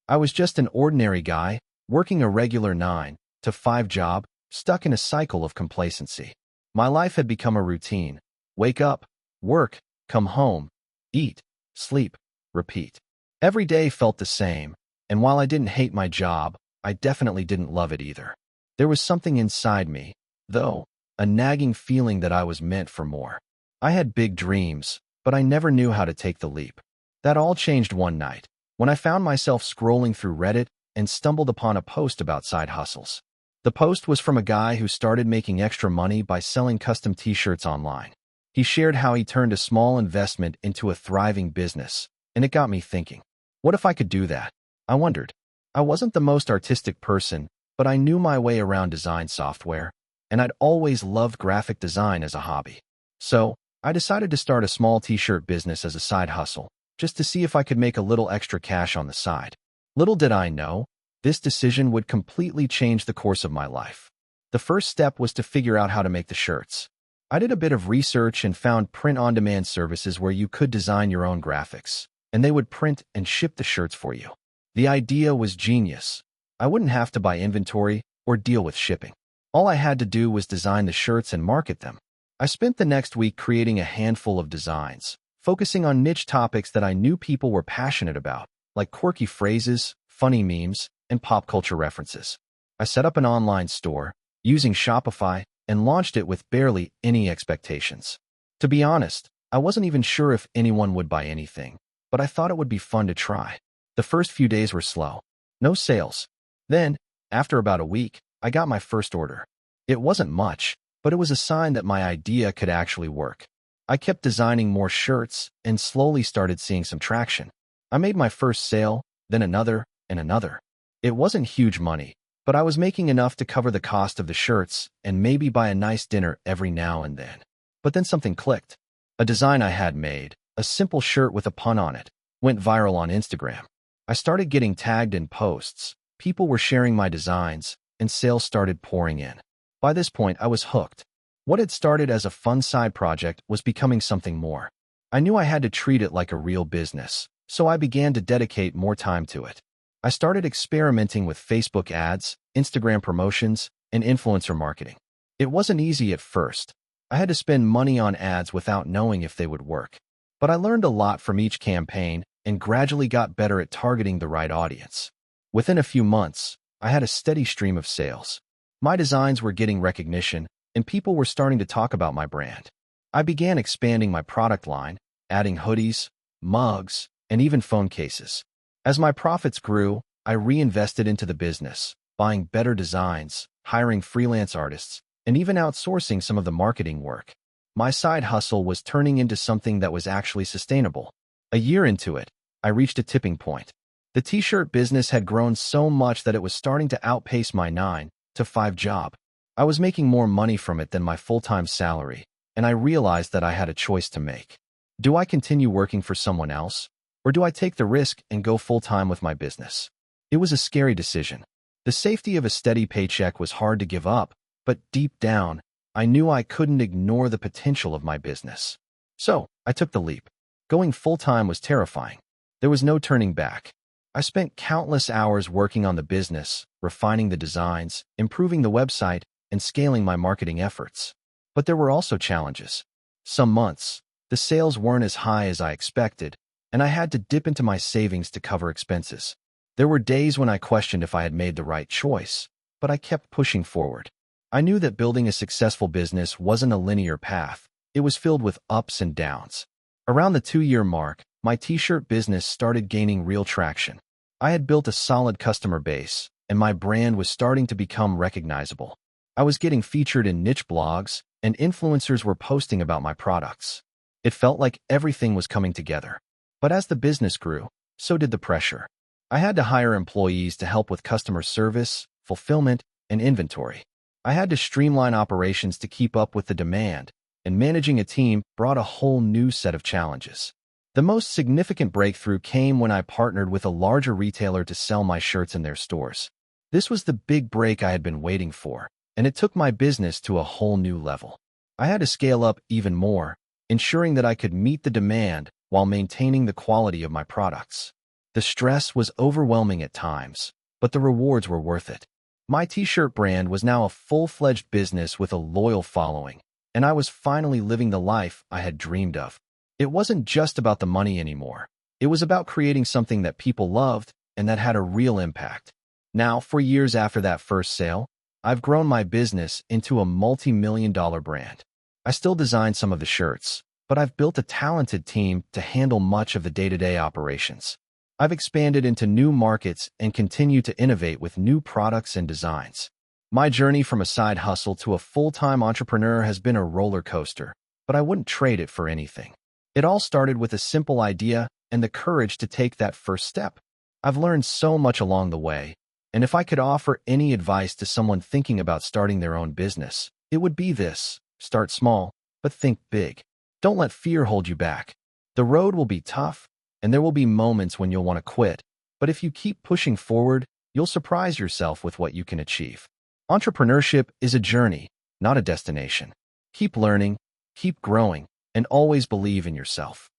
I was just an ordinary guy, working a regular 9 to 5 job, stuck in a cycle of complacency. My life had become a routine. Wake up, work, come home, eat, sleep, repeat. Every day felt the same, and while I didn't hate my job, I definitely didn't love it either. There was something inside me, though, a nagging feeling that I was meant for more. I had big dreams, but I never knew how to take the leap. That all changed one night, when I found myself scrolling through Reddit and stumbled upon a post about side hustles. The post was from a guy who started making extra money by selling custom t-shirts online. He shared how he turned a small investment into a thriving business, and it got me thinking, what if I could do that? I wondered. I wasn't the most artistic person, but I knew my way around design software, and I'd always loved graphic design as a hobby. So, I decided to start a small t-shirt business as a side hustle, just to see if I could make a little extra cash on the side. Little did I know, this decision would completely change the course of my life. The first step was to figure out how to make the shirts. I did a bit of research and found print-on-demand services where you could design your own graphics, and they would print and ship the shirts for you. The idea was genius. I wouldn't have to buy inventory or deal with shipping. All I had to do was design the shirts and market them. I spent the next week creating a handful of designs, focusing on niche topics that I knew people were passionate about, like quirky phrases, funny memes, and pop culture references. I set up an online store, using Shopify, and launched it with barely any expectations. To be honest, I wasn't even sure if anyone would buy anything, but I thought it would be fun to try. The first few days were slow. No sales. Then, after about a week, I got my first order. It wasn't much, but it was a sign that my idea could actually work. I kept designing more shirts and slowly started seeing some traction. I made my first sale, then another, and another. It wasn't huge money, but I was making enough to cover the cost of the shirts and maybe buy a nice dinner every now and then. But then something clicked. A design I had made, a simple shirt with a pun on it, went viral on Instagram. I started getting tagged in posts, people were sharing my designs, and sales started pouring in. By this point, I was hooked. What had started as a fun side project was becoming something more. I knew I had to treat it like a real business, so I began to dedicate more time to it. I started experimenting with Facebook ads, Instagram promotions, and influencer marketing. It wasn't easy at first. I had to spend money on ads without knowing if they would work. But I learned a lot from each campaign and gradually got better at targeting the right audience. Within a few months, I had a steady stream of sales. My designs were getting recognition, and people were starting to talk about my brand. I began expanding my product line, adding hoodies, mugs, and even phone cases. As my profits grew, I reinvested into the business, buying better designs, hiring freelance artists, and even outsourcing some of the marketing work. My side hustle was turning into something that was actually sustainable. A year into it, I reached a tipping point. The t-shirt business had grown so much that it was starting to outpace my 9 to 5 job. I was making more money from it than my full-time salary, and I realized that I had a choice to make. Do I continue working for someone else, or do I take the risk and go full-time with my business? It was a scary decision. The safety of a steady paycheck was hard to give up, but deep down, I knew I couldn't ignore the potential of my business. So, I took the leap. Going full-time was terrifying. There was no turning back. I spent countless hours working on the business, refining the designs, improving the website, and scaling my marketing efforts. But there were also challenges. Some months, the sales weren't as high as I expected, and I had to dip into my savings to cover expenses. There were days when I questioned if I had made the right choice, but I kept pushing forward. I knew that building a successful business wasn't a linear path. It was filled with ups and downs. Around the 2-year mark, my t-shirt business started gaining real traction. I had built a solid customer base, and my brand was starting to become recognizable. I was getting featured in niche blogs, and influencers were posting about my products. It felt like everything was coming together. But as the business grew, so did the pressure. I had to hire employees to help with customer service, fulfillment, and inventory. I had to streamline operations to keep up with the demand, and managing a team brought a whole new set of challenges. The most significant breakthrough came when I partnered with a larger retailer to sell my shirts in their stores. This was the big break I had been waiting for, and it took my business to a whole new level. I had to scale up even more, ensuring that I could meet the demand while maintaining the quality of my products. The stress was overwhelming at times, but the rewards were worth it. My t-shirt brand was now a full-fledged business with a loyal following, and I was finally living the life I had dreamed of. It wasn't just about the money anymore. It was about creating something that people loved and that had a real impact. Now, for years after that first sale, I've grown my business into a multi-million-dollar brand. I still design some of the shirts, but I've built a talented team to handle much of the day-to-day operations. I've expanded into new markets and continue to innovate with new products and designs. My journey from a side hustle to a full-time entrepreneur has been a roller coaster, but I wouldn't trade it for anything. It all started with a simple idea and the courage to take that first step. I've learned so much along the way, and if I could offer any advice to someone thinking about starting their own business, it would be this: start small, but think big. Don't let fear hold you back. The road will be tough, and there will be moments when you'll want to quit, but if you keep pushing forward, you'll surprise yourself with what you can achieve. Entrepreneurship is a journey, not a destination. Keep learning, keep growing, and always believe in yourself.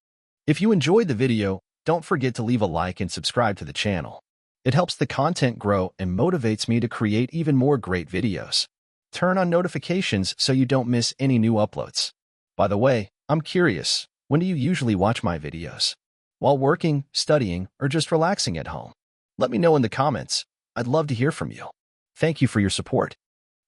If you enjoyed the video, don't forget to leave a like and subscribe to the channel. It helps the content grow and motivates me to create even more great videos. Turn on notifications so you don't miss any new uploads. By the way, I'm curious, when do you usually watch my videos? While working, studying, or just relaxing at home? Let me know in the comments. I'd love to hear from you. Thank you for your support.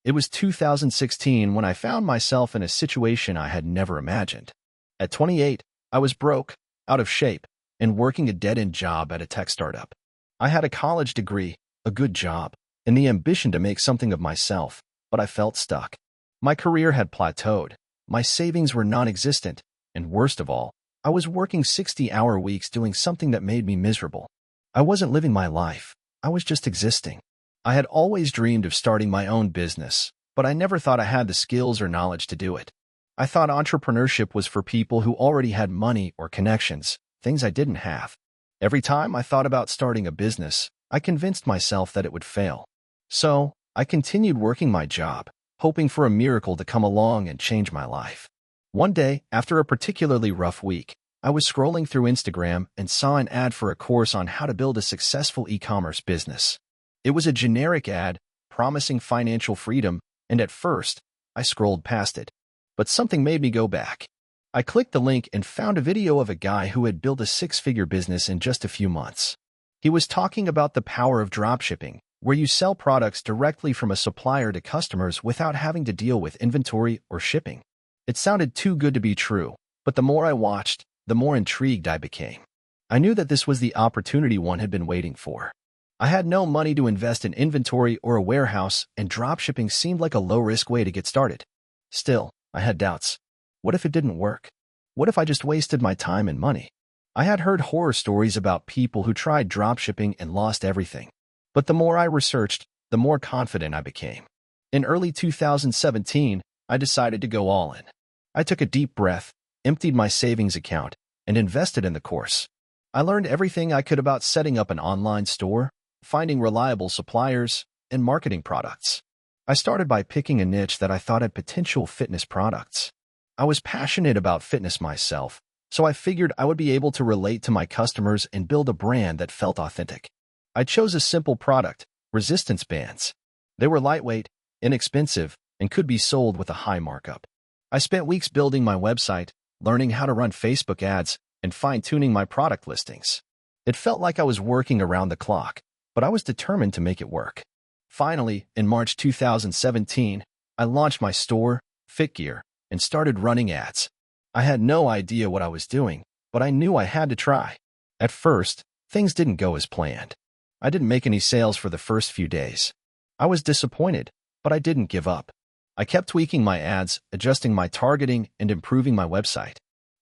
It was 2016 when I found myself in a situation I had never imagined. At 28, I was broke, out of shape, and working a dead-end job at a tech startup. I had a college degree, a good job, and the ambition to make something of myself, but I felt stuck. My career had plateaued, my savings were non-existent, and worst of all, I was working 60-hour weeks doing something that made me miserable. I wasn't living my life, I was just existing. I had always dreamed of starting my own business, but I never thought I had the skills or knowledge to do it. I thought entrepreneurship was for people who already had money or connections, things I didn't have. Every time I thought about starting a business, I convinced myself that it would fail. So, I continued working my job, hoping for a miracle to come along and change my life. One day, after a particularly rough week, I was scrolling through Instagram and saw an ad for a course on how to build a successful e-commerce business. It was a generic ad, promising financial freedom, and at first, I scrolled past it. But something made me go back. I clicked the link and found a video of a guy who had built a six-figure business in just a few months. He was talking about the power of dropshipping, where you sell products directly from a supplier to customers without having to deal with inventory or shipping. It sounded too good to be true, but the more I watched, the more intrigued I became. I knew that this was the opportunity one had been waiting for. I had no money to invest in inventory or a warehouse, and dropshipping seemed like a low-risk way to get started. Still, I had doubts. What if it didn't work? What if I just wasted my time and money? I had heard horror stories about people who tried dropshipping and lost everything. But the more I researched, the more confident I became. In early 2017, I decided to go all in. I took a deep breath, emptied my savings account, and invested in the course. I learned everything I could about setting up an online store, finding reliable suppliers, and marketing products. I started by picking a niche that I thought had potential: fitness products. I was passionate about fitness myself, so I figured I would be able to relate to my customers and build a brand that felt authentic. I chose a simple product: resistance bands. They were lightweight, inexpensive, and could be sold with a high markup. I spent weeks building my website, learning how to run Facebook ads, and fine-tuning my product listings. It felt like I was working around the clock, but I was determined to make it work. Finally, in March 2017, I launched my store, FitGear, and started running ads. I had no idea what I was doing, but I knew I had to try. At first, things didn't go as planned. I didn't make any sales for the first few days. I was disappointed, but I didn't give up. I kept tweaking my ads, adjusting my targeting, and improving my website.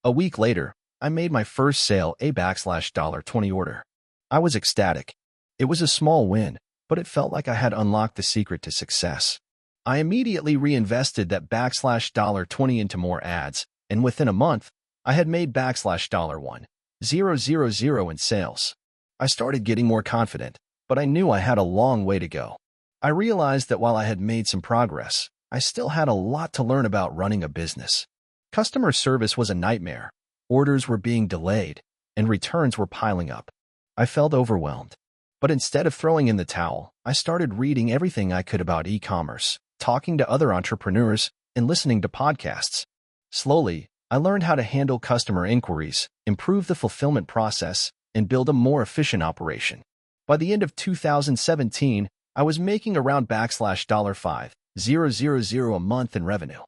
A week later, I made my first sale, a $20 order. I was ecstatic. It was a small win, but it felt like I had unlocked the secret to success. I immediately reinvested that $20 into more ads, and within a month, I had made $1,000 in sales. I started getting more confident, but I knew I had a long way to go. I realized that while I had made some progress, I still had a lot to learn about running a business. Customer service was a nightmare, orders were being delayed, and returns were piling up. I felt overwhelmed. But instead of throwing in the towel, I started reading everything I could about e-commerce, talking to other entrepreneurs, and listening to podcasts. Slowly, I learned how to handle customer inquiries, improve the fulfillment process, and build a more efficient operation. By the end of 2017, I was making around $5,000 a month in revenue.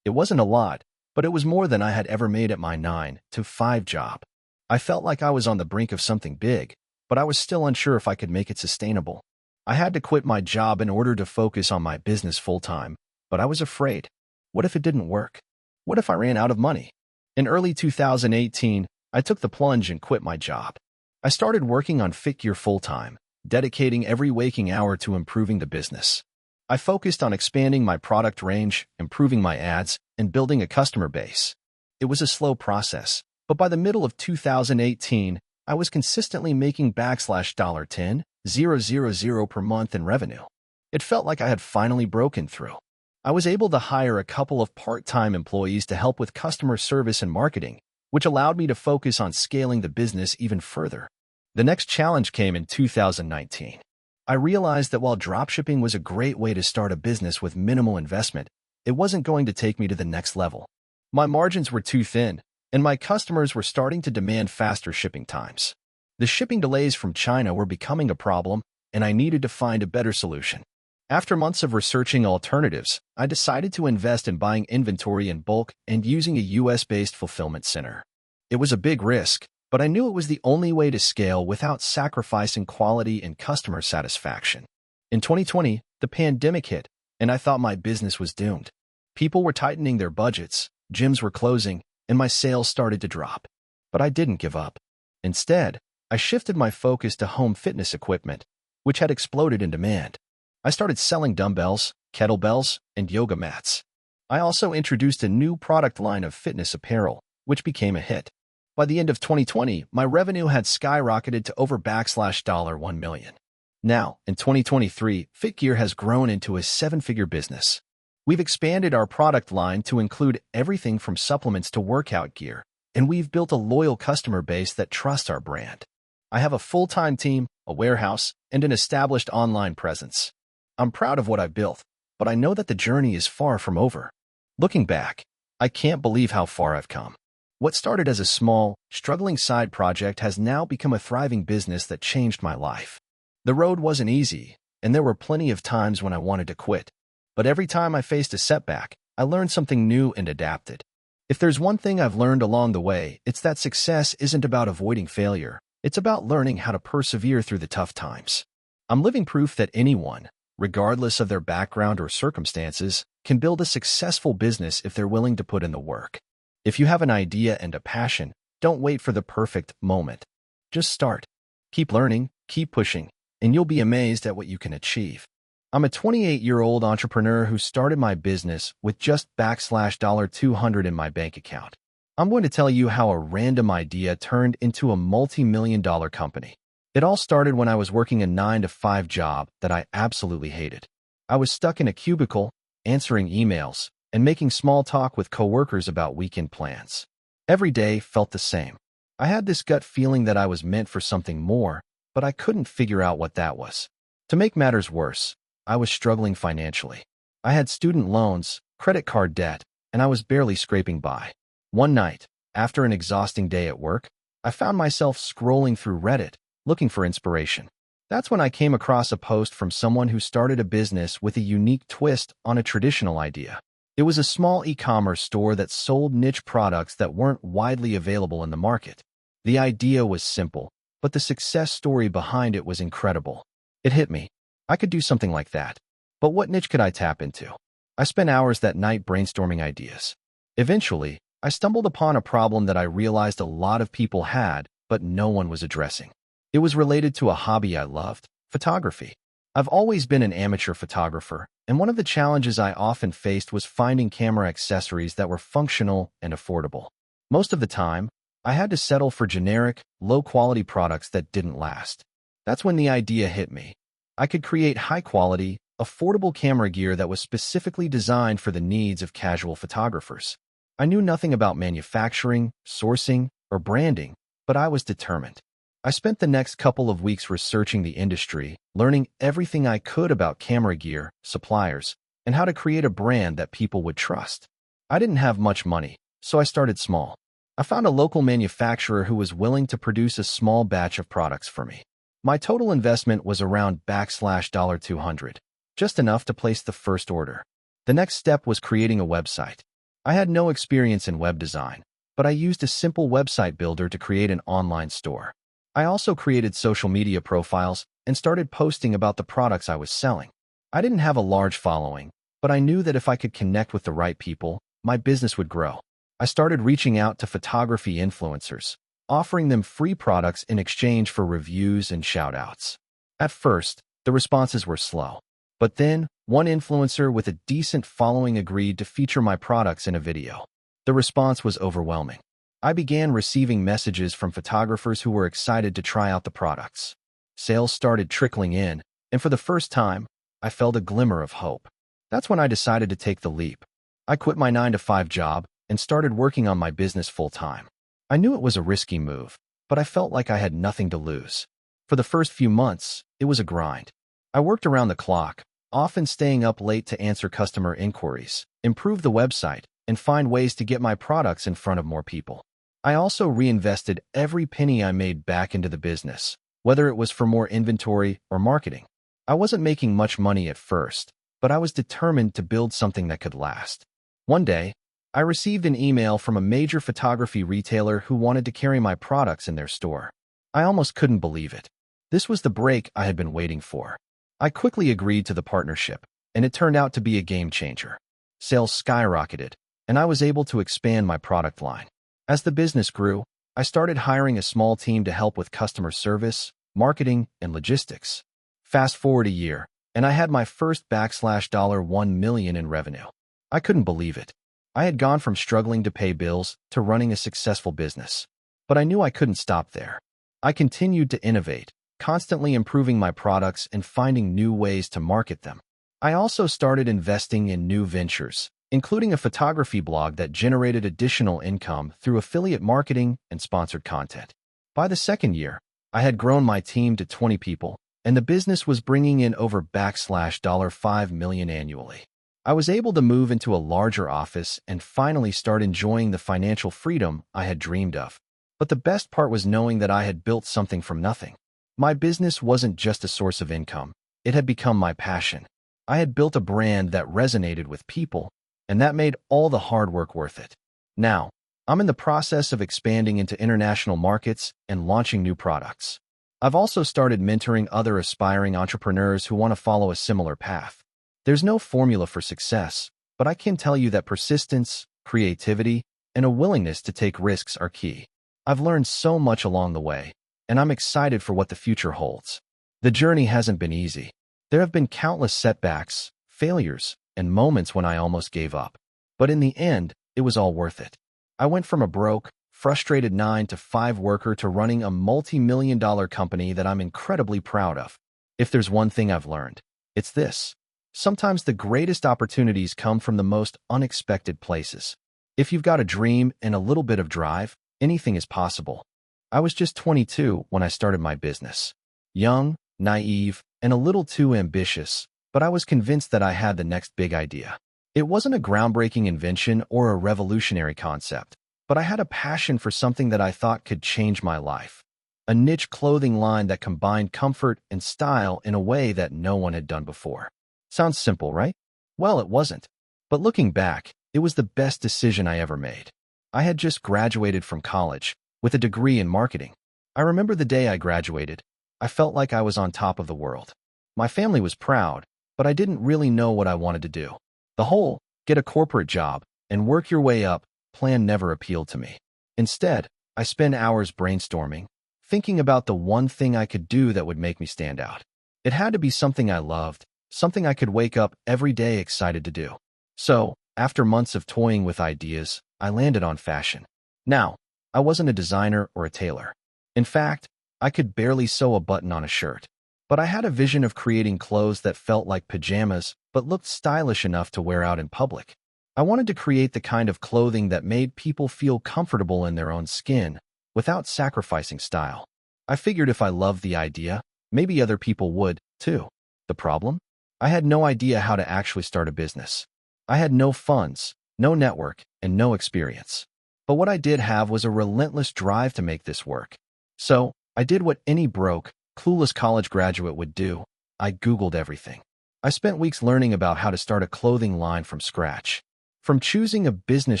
It wasn't a lot, but it was more than I had ever made at my 9-to-5 job. I felt like I was on the brink of something big, but I was still unsure if I could make it sustainable. I had to quit my job in order to focus on my business full-time, but I was afraid. What if it didn't work? What if I ran out of money? In early 2018, I took the plunge and quit my job. I started working on FitGear full-time, dedicating every waking hour to improving the business. I focused on expanding my product range, improving my ads, and building a customer base. It was a slow process, but by the middle of 2018, I was consistently making $10,000 per month in revenue. It felt like I had finally broken through. I was able to hire a couple of part-time employees to help with customer service and marketing, which allowed me to focus on scaling the business even further. The next challenge came in 2019. I realized that while dropshipping was a great way to start a business with minimal investment, it wasn't going to take me to the next level. My margins were too thin, and my customers were starting to demand faster shipping times. The shipping delays from China were becoming a problem, and I needed to find a better solution. After months of researching alternatives, I decided to invest in buying inventory in bulk and using a US-based fulfillment center. It was a big risk, but I knew it was the only way to scale without sacrificing quality and customer satisfaction. In 2020, the pandemic hit, and I thought my business was doomed. People were tightening their budgets, gyms were closing, and my sales started to drop. But I didn't give up. Instead, I shifted my focus to home fitness equipment, which had exploded in demand. I started selling dumbbells, kettlebells, and yoga mats. I also introduced a new product line of fitness apparel, which became a hit. By the end of 2020, my revenue had skyrocketed to over $1 million. Now, in 2023, FitGear has grown into a seven-figure business. We've expanded our product line to include everything from supplements to workout gear, and we've built a loyal customer base that trusts our brand. I have a full-time team, a warehouse, and an established online presence. I'm proud of what I've built, but I know that the journey is far from over. Looking back, I can't believe how far I've come. What started as a small, struggling side project has now become a thriving business that changed my life. The road wasn't easy, and there were plenty of times when I wanted to quit. But every time I faced a setback, I learned something new and adapted. If there's one thing I've learned along the way, it's that success isn't about avoiding failure. It's about learning how to persevere through the tough times. I'm living proof that anyone, regardless of their background or circumstances, can build a successful business if they're willing to put in the work. If you have an idea and a passion, don't wait for the perfect moment. Just start. Keep learning, keep pushing, and you'll be amazed at what you can achieve. I'm a 28-year-old entrepreneur who started my business with just $200 in my bank account. I'm going to tell you how a random idea turned into a multi-million-dollar company. It all started when I was working a 9-to-5 job that I absolutely hated. I was stuck in a cubicle, answering emails, and making small talk with coworkers about weekend plans. Every day felt the same. I had this gut feeling that I was meant for something more, but I couldn't figure out what that was. To make matters worse, I was struggling financially. I had student loans, credit card debt, and I was barely scraping by. One night, after an exhausting day at work, I found myself scrolling through Reddit, looking for inspiration. That's when I came across a post from someone who started a business with a unique twist on a traditional idea. It was a small e-commerce store that sold niche products that weren't widely available in the market. The idea was simple, but the success story behind it was incredible. It hit me. I could do something like that. But what niche could I tap into? I spent hours that night brainstorming ideas. Eventually, I stumbled upon a problem that I realized a lot of people had, but no one was addressing. It was related to a hobby I loved, photography. I've always been an amateur photographer, and one of the challenges I often faced was finding camera accessories that were functional and affordable. Most of the time, I had to settle for generic, low-quality products that didn't last. That's when the idea hit me. I could create high-quality, affordable camera gear that was specifically designed for the needs of casual photographers. I knew nothing about manufacturing, sourcing, or branding, but I was determined. I spent the next couple of weeks researching the industry, learning everything I could about camera gear, suppliers, and how to create a brand that people would trust. I didn't have much money, so I started small. I found a local manufacturer who was willing to produce a small batch of products for me. My total investment was around $200, just enough to place the first order. The next step was creating a website. I had no experience in web design, but I used a simple website builder to create an online store. I also created social media profiles and started posting about the products I was selling. I didn't have a large following, but I knew that if I could connect with the right people, my business would grow. I started reaching out to photography influencers, offering them free products in exchange for reviews and shout-outs. At first, the responses were slow, but then one influencer with a decent following agreed to feature my products in a video. The response was overwhelming. I began receiving messages from photographers who were excited to try out the products. Sales started trickling in, and for the first time, I felt a glimmer of hope. That's when I decided to take the leap. I quit my 9-to-5 job and started working on my business full-time. I knew it was a risky move, but I felt like I had nothing to lose. For the first few months, it was a grind. I worked around the clock, often staying up late to answer customer inquiries, improve the website, and find ways to get my products in front of more people. I also reinvested every penny I made back into the business, whether it was for more inventory or marketing. I wasn't making much money at first, but I was determined to build something that could last. One day, I received an email from a major photography retailer who wanted to carry my products in their store. I almost couldn't believe it. This was the break I had been waiting for. I quickly agreed to the partnership, and it turned out to be a game changer. Sales skyrocketed, and I was able to expand my product line. As the business grew, I started hiring a small team to help with customer service, marketing, and logistics. Fast forward a year, and I had my first $1 million in revenue. I couldn't believe it. I had gone from struggling to pay bills to running a successful business. But I knew I couldn't stop there. I continued to innovate, constantly improving my products and finding new ways to market them. I also started investing in new ventures, including a photography blog that generated additional income through affiliate marketing and sponsored content. By the second year, I had grown my team to 20 people, and the business was bringing in over $5 million annually. I was able to move into a larger office and finally start enjoying the financial freedom I had dreamed of. But the best part was knowing that I had built something from nothing. My business wasn't just a source of income, it had become my passion. I had built a brand that resonated with people, and that made all the hard work worth it. Now, I'm in the process of expanding into international markets and launching new products. I've also started mentoring other aspiring entrepreneurs who want to follow a similar path. There's no formula for success, but I can tell you that persistence, creativity, and a willingness to take risks are key. I've learned so much along the way, and I'm excited for what the future holds. The journey hasn't been easy. There have been countless setbacks, failures, and moments when I almost gave up. But in the end, it was all worth it. I went from a broke, frustrated 9-to-5 worker to running a multi-million-dollar company that I'm incredibly proud of. If there's one thing I've learned, it's this. Sometimes the greatest opportunities come from the most unexpected places. If you've got a dream and a little bit of drive, anything is possible. I was just 22 when I started my business. Young, naive, and a little too ambitious, but I was convinced that I had the next big idea. It wasn't a groundbreaking invention or a revolutionary concept, but I had a passion for something that I thought could change my life. A niche clothing line that combined comfort and style in a way that no one had done before. Sounds simple, right? Well, it wasn't. But looking back, it was the best decision I ever made. I had just graduated from college, with a degree in marketing. I remember the day I graduated. I felt like I was on top of the world. My family was proud, but I didn't really know what I wanted to do. The whole, get a corporate job and work your way up, plan never appealed to me. Instead, I spent hours brainstorming, thinking about the one thing I could do that would make me stand out. It had to be something I loved, something I could wake up every day excited to do. So, after months of toying with ideas, I landed on fashion. Now, I wasn't a designer or a tailor. In fact, I could barely sew a button on a shirt. But I had a vision of creating clothes that felt like pajamas but looked stylish enough to wear out in public. I wanted to create the kind of clothing that made people feel comfortable in their own skin without sacrificing style. I figured if I loved the idea, maybe other people would, too. The problem? I had no idea how to actually start a business. I had no funds, no network, and no experience. But what I did have was a relentless drive to make this work. So, I did what any broke, clueless college graduate would do. I Googled everything. I spent weeks learning about how to start a clothing line from scratch. From choosing a business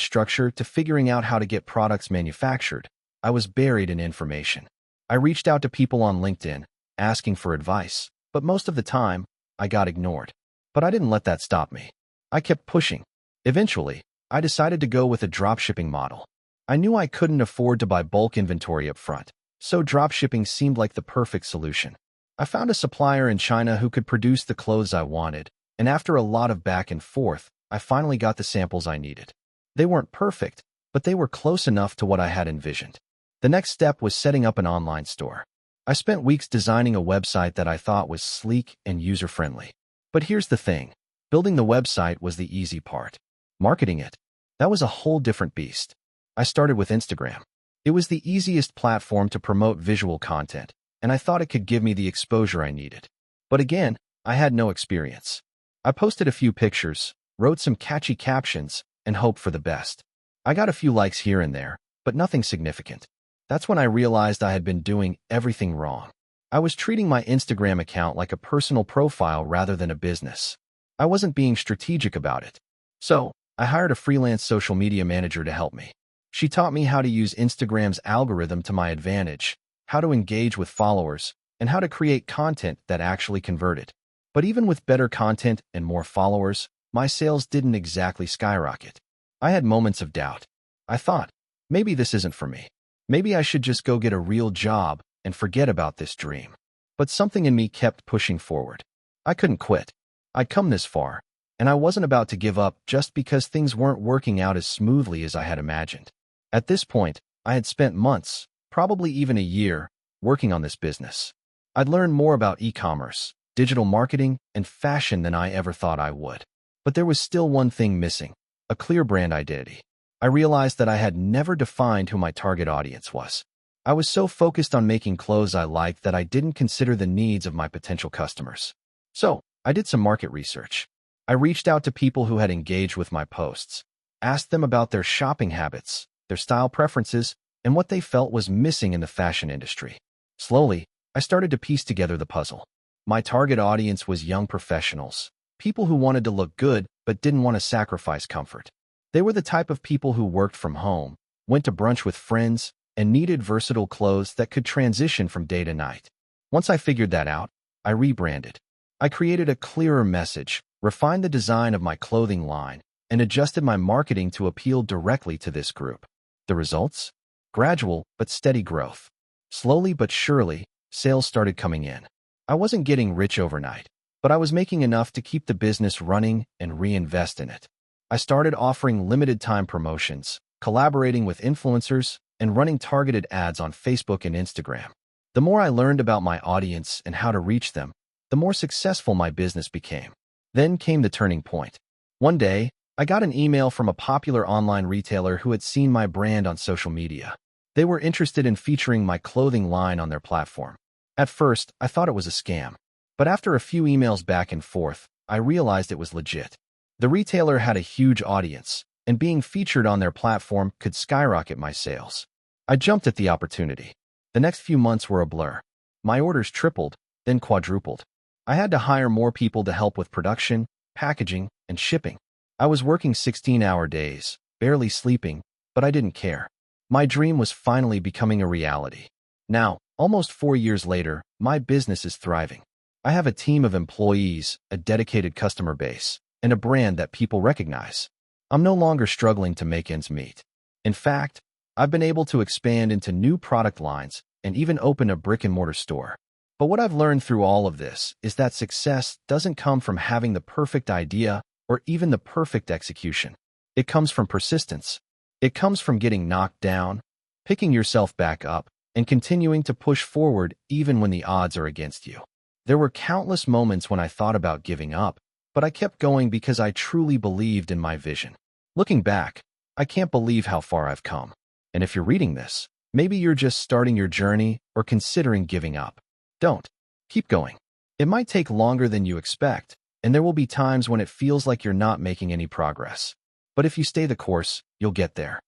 structure to figuring out how to get products manufactured, I was buried in information. I reached out to people on LinkedIn, asking for advice, but most of the time, I got ignored. But I didn't let that stop me. I kept pushing. Eventually, I decided to go with a dropshipping model. I knew I couldn't afford to buy bulk inventory up front, so dropshipping seemed like the perfect solution. I found a supplier in China who could produce the clothes I wanted, and after a lot of back and forth, I finally got the samples I needed. They weren't perfect, but they were close enough to what I had envisioned. The next step was setting up an online store. I spent weeks designing a website that I thought was sleek and user-friendly. But here's the thing. Building the website was the easy part. Marketing it, that was a whole different beast. I started with Instagram. It was the easiest platform to promote visual content, and I thought it could give me the exposure I needed. But again, I had no experience. I posted a few pictures, wrote some catchy captions, and hoped for the best. I got a few likes here and there, but nothing significant. That's when I realized I had been doing everything wrong. I was treating my Instagram account like a personal profile rather than a business. I wasn't being strategic about it. So, I hired a freelance social media manager to help me. She taught me how to use Instagram's algorithm to my advantage, how to engage with followers, and how to create content that actually converted. But even with better content and more followers, my sales didn't exactly skyrocket. I had moments of doubt. I thought, maybe this isn't for me. Maybe I should just go get a real job and forget about this dream. But something in me kept pushing forward. I couldn't quit. I'd come this far, and I wasn't about to give up just because things weren't working out as smoothly as I had imagined. At this point, I had spent months, probably even a year, working on this business. I'd learned more about e-commerce, digital marketing, and fashion than I ever thought I would. But there was still one thing missing, a clear brand identity. I realized that I had never defined who my target audience was. I was so focused on making clothes I liked that I didn't consider the needs of my potential customers. So, I did some market research. I reached out to people who had engaged with my posts, asked them about their shopping habits, their style preferences, and what they felt was missing in the fashion industry. Slowly, I started to piece together the puzzle. My target audience was young professionals, people who wanted to look good but didn't want to sacrifice comfort. They were the type of people who worked from home, went to brunch with friends, and needed versatile clothes that could transition from day to night. Once I figured that out, I rebranded. I created a clearer message, refined the design of my clothing line, and adjusted my marketing to appeal directly to this group. The results? Gradual but steady growth. Slowly but surely, sales started coming in. I wasn't getting rich overnight, but I was making enough to keep the business running and reinvest in it. I started offering limited-time promotions, collaborating with influencers, and running targeted ads on Facebook and Instagram. The more I learned about my audience and how to reach them, the more successful my business became. Then came the turning point. One day, I got an email from a popular online retailer who had seen my brand on social media. They were interested in featuring my clothing line on their platform. At first, I thought it was a scam. But after a few emails back and forth, I realized it was legit. The retailer had a huge audience, and being featured on their platform could skyrocket my sales. I jumped at the opportunity. The next few months were a blur. My orders tripled, then quadrupled. I had to hire more people to help with production, packaging, and shipping. I was working 16-hour days, barely sleeping, but I didn't care. My dream was finally becoming a reality. Now, almost 4 years later, my business is thriving. I have a team of employees, a dedicated customer base, and a brand that people recognize. I'm no longer struggling to make ends meet. In fact, I've been able to expand into new product lines and even open a brick-and-mortar store. But what I've learned through all of this is that success doesn't come from having the perfect idea or even the perfect execution. It comes from persistence. It comes from getting knocked down, picking yourself back up, and continuing to push forward even when the odds are against you. There were countless moments when I thought about giving up, but I kept going because I truly believed in my vision. Looking back, I can't believe how far I've come. And if you're reading this, Maybe you're just starting your journey or considering giving up. Don't. Keep going. It might take longer than you expect, and there will be times when it feels like you're not making any progress. But if you stay the course, you'll get there.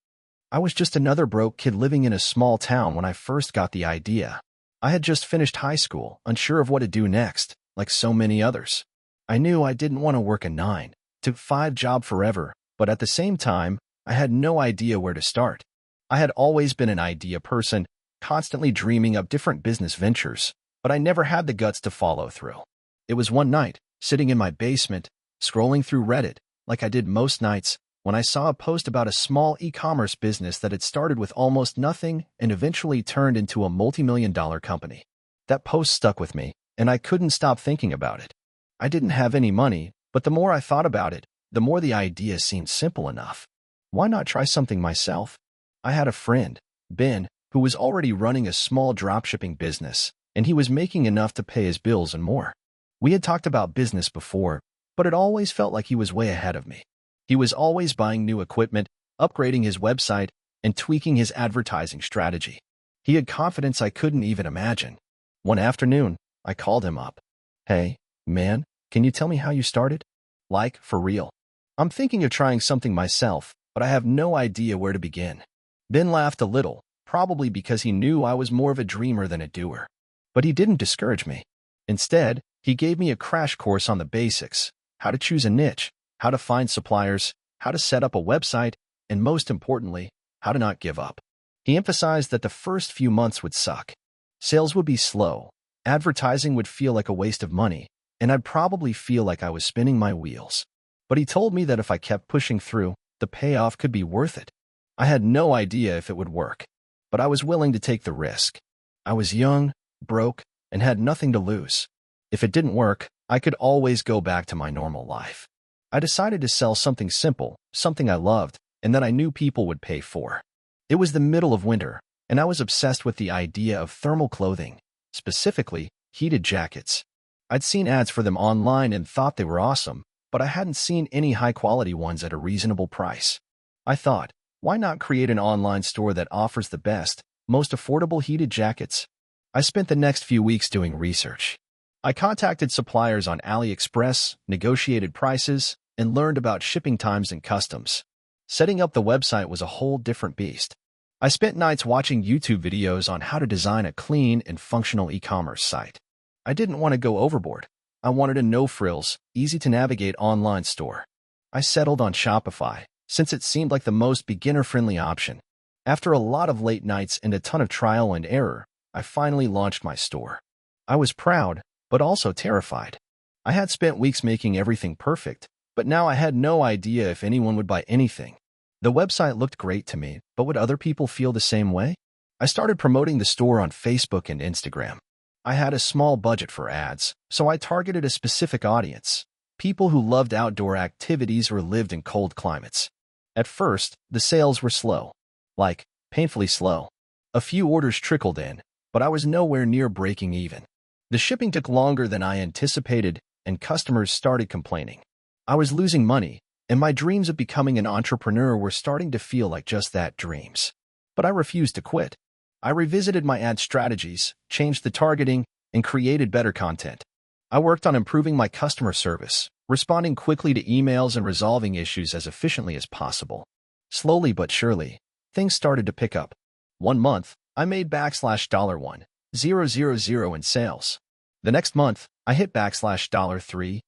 I was just another broke kid living in a small town when I first got the idea. I had just finished high school, unsure of what to do next, like so many others. I knew I didn't want to work a 9-to-5 job forever, but at the same time, I had no idea where to start. I had always been an idea person, constantly dreaming up different business ventures, but I never had the guts to follow through. It was one night, sitting in my basement, scrolling through Reddit, like I did most nights, when I saw a post about a small e-commerce business that had started with almost nothing and eventually turned into a multi-million-dollar company. That post stuck with me, and I couldn't stop thinking about it. I didn't have any money, but the more I thought about it, the more the idea seemed simple enough. Why not try something myself? I had a friend, Ben, who was already running a small dropshipping business, and he was making enough to pay his bills and more. We had talked about business before, but it always felt like he was way ahead of me. He was always buying new equipment, upgrading his website, and tweaking his advertising strategy. He had confidence I couldn't even imagine. One afternoon, I called him up. Hey, man, can you tell me how you started? Like, for real. I'm thinking of trying something myself, but I have no idea where to begin. Ben laughed a little, probably because he knew I was more of a dreamer than a doer. But he didn't discourage me. Instead, he gave me a crash course on the basics, how to choose a niche, how to find suppliers, how to set up a website, and most importantly, how to not give up. He emphasized that the first few months would suck. Sales would be slow, advertising would feel like a waste of money, and I'd probably feel like I was spinning my wheels. But he told me that if I kept pushing through, the payoff could be worth it. I had no idea if it would work, but I was willing to take the risk. I was young, broke, and had nothing to lose. If it didn't work, I could always go back to my normal life. I decided to sell something simple, something I loved, and that I knew people would pay for. It was the middle of winter, and I was obsessed with the idea of thermal clothing, specifically heated jackets. I'd seen ads for them online and thought they were awesome, but I hadn't seen any high-quality ones at a reasonable price. I thought, why not create an online store that offers the best, most affordable heated jackets? I spent the next few weeks doing research. I contacted suppliers on AliExpress, negotiated prices, and learned about shipping times and customs. Setting up the website was a whole different beast. I spent nights watching YouTube videos on how to design a clean and functional e-commerce site. I didn't want to go overboard. I wanted a no-frills, easy-to-navigate online store. I settled on Shopify, since it seemed like the most beginner-friendly option. After a lot of late nights and a ton of trial and error, I finally launched my store. I was proud, but also terrified. I had spent weeks making everything perfect, but now I had no idea if anyone would buy anything. The website looked great to me, but would other people feel the same way? I started promoting the store on Facebook and Instagram. I had a small budget for ads, so I targeted a specific audience, people who loved outdoor activities or lived in cold climates. At first, the sales were slow. Like, painfully slow. A few orders trickled in, but I was nowhere near breaking even. The shipping took longer than I anticipated, and customers started complaining. I was losing money, and my dreams of becoming an entrepreneur were starting to feel like just that, dreams. But I refused to quit. I revisited my ad strategies, changed the targeting, and created better content. I worked on improving my customer service, responding quickly to emails and resolving issues as efficiently as possible. Slowly but surely, things started to pick up. One month, I made $1,000 in sales. The next month, I hit $3,000.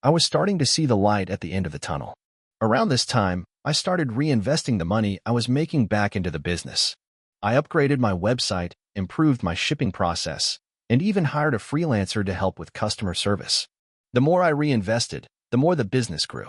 I was starting to see the light at the end of the tunnel. Around this time, I started reinvesting the money I was making back into the business. I upgraded my website, improved my shipping process, and even hired a freelancer to help with customer service. The more I reinvested, the more the business grew.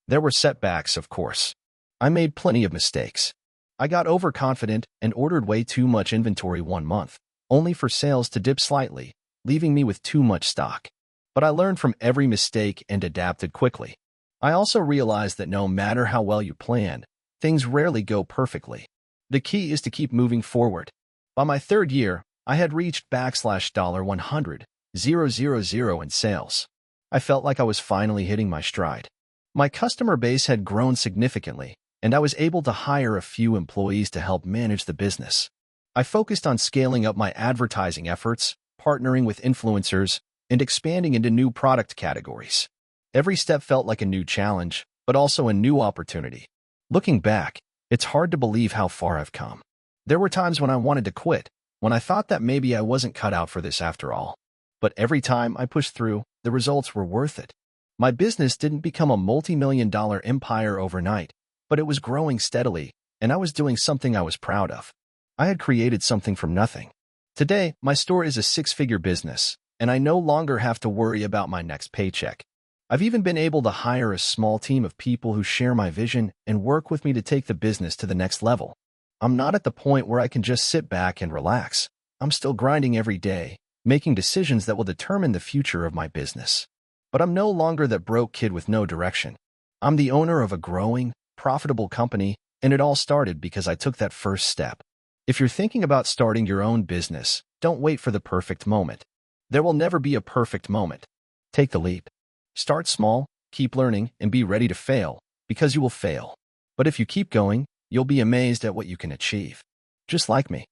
There were setbacks, of course. I made plenty of mistakes. I got overconfident and ordered way too much inventory one month, only for sales to dip slightly, leaving me with too much stock. But I learned from every mistake and adapted quickly. I also realized that no matter how well you plan, things rarely go perfectly. The key is to keep moving forward. By my third year, I had reached $100,000 in sales. I felt like I was finally hitting my stride. My customer base had grown significantly, and I was able to hire a few employees to help manage the business. I focused on scaling up my advertising efforts, partnering with influencers, and expanding into new product categories. Every step felt like a new challenge, but also a new opportunity. Looking back, it's hard to believe how far I've come. There were times when I wanted to quit, when I thought that maybe I wasn't cut out for this after all. But every time I pushed through, the results were worth it. My business didn't become a multi-million-dollar empire overnight, but it was growing steadily, and I was doing something I was proud of. I had created something from nothing. Today, my store is a six-figure business, and I no longer have to worry about my next paycheck. I've even been able to hire a small team of people who share my vision and work with me to take the business to the next level. I'm not at the point where I can just sit back and relax. I'm still grinding every day, making decisions that will determine the future of my business. But I'm no longer that broke kid with no direction. I'm the owner of a growing, profitable company, and it all started because I took that first step. If you're thinking about starting your own business, don't wait for the perfect moment. There will never be a perfect moment. Take the leap. Start small, keep learning, and be ready to fail, because you will fail. But if you keep going, you'll be amazed at what you can achieve. Just like me.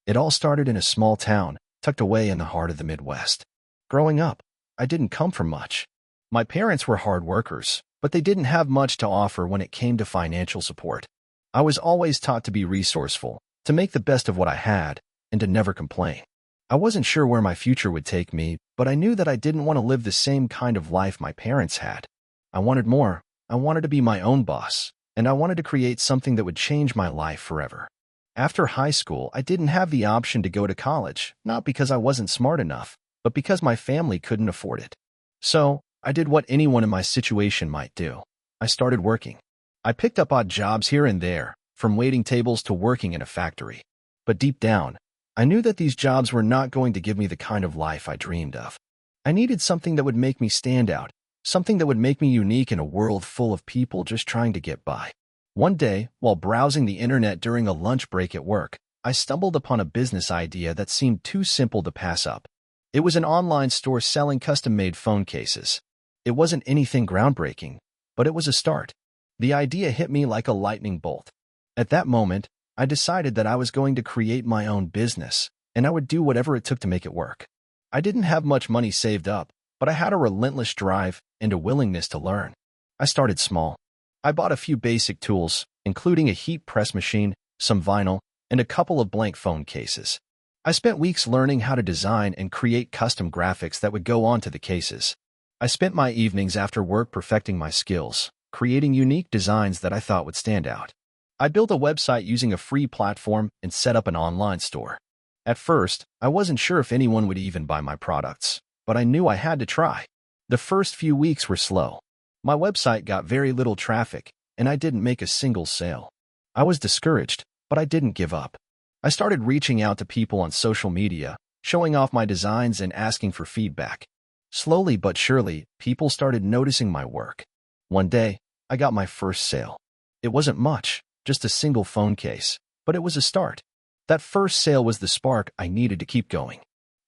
It all started in a small town, tucked away in the heart of the Midwest. Growing up, I didn't come from much. My parents were hard workers, but they didn't have much to offer when it came to financial support. I was always taught to be resourceful, to make the best of what I had, and to never complain. I wasn't sure where my future would take me, but I knew that I didn't want to live the same kind of life my parents had. I wanted more. I wanted to be my own boss, and I wanted to create something that would change my life forever. After high school, I didn't have the option to go to college, not because I wasn't smart enough, but because my family couldn't afford it. So, I did what anyone in my situation might do. I started working. I picked up odd jobs here and there, from waiting tables to working in a factory. But deep down, I knew that these jobs were not going to give me the kind of life I dreamed of. I needed something that would make me stand out, something that would make me unique in a world full of people just trying to get by. One day, while browsing the internet during a lunch break at work, I stumbled upon a business idea that seemed too simple to pass up. It was an online store selling custom-made phone cases. It wasn't anything groundbreaking, but it was a start. The idea hit me like a lightning bolt. At that moment, I decided that I was going to create my own business, and I would do whatever it took to make it work. I didn't have much money saved up, but I had a relentless drive and a willingness to learn. I started small. I bought a few basic tools, including a heat press machine, some vinyl, and a couple of blank phone cases. I spent weeks learning how to design and create custom graphics that would go onto the cases. I spent my evenings after work perfecting my skills, creating unique designs that I thought would stand out. I built a website using a free platform and set up an online store. At first, I wasn't sure if anyone would even buy my products, but I knew I had to try. The first few weeks were slow. My website got very little traffic, and I didn't make a single sale. I was discouraged, but I didn't give up. I started reaching out to people on social media, showing off my designs and asking for feedback. Slowly but surely, people started noticing my work. One day, I got my first sale. It wasn't much, just a single phone case, but it was a start. That first sale was the spark I needed to keep going.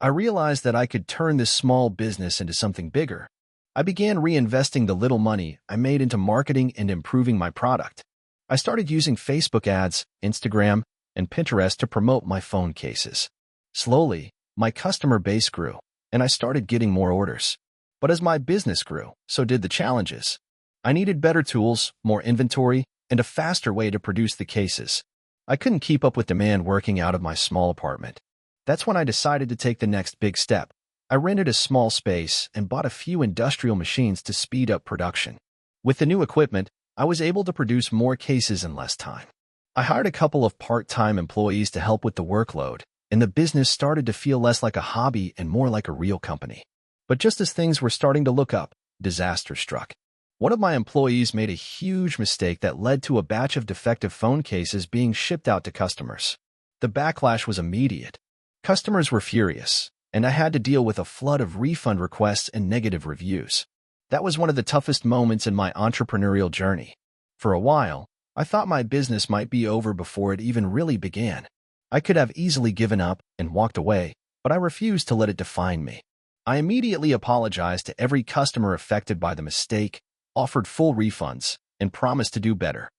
I realized that I could turn this small business into something bigger. I began reinvesting the little money I made into marketing and improving my product. I started using Facebook ads, Instagram, and Pinterest to promote my phone cases. Slowly, my customer base grew, and I started getting more orders. But as my business grew, so did the challenges. I needed better tools, more inventory, and a faster way to produce the cases. I couldn't keep up with demand working out of my small apartment. That's when I decided to take the next big step. I rented a small space and bought a few industrial machines to speed up production. With the new equipment, I was able to produce more cases in less time. I hired a couple of part-time employees to help with the workload, and the business started to feel less like a hobby and more like a real company. But just as things were starting to look up, disaster struck. One of my employees made a huge mistake that led to a batch of defective phone cases being shipped out to customers. The backlash was immediate. Customers were furious, and I had to deal with a flood of refund requests and negative reviews. That was one of the toughest moments in my entrepreneurial journey. For a while, I thought my business might be over before it even really began. I could have easily given up and walked away, but I refused to let it define me. I immediately apologized to every customer affected by the mistake, offered full refunds, and promised to do better.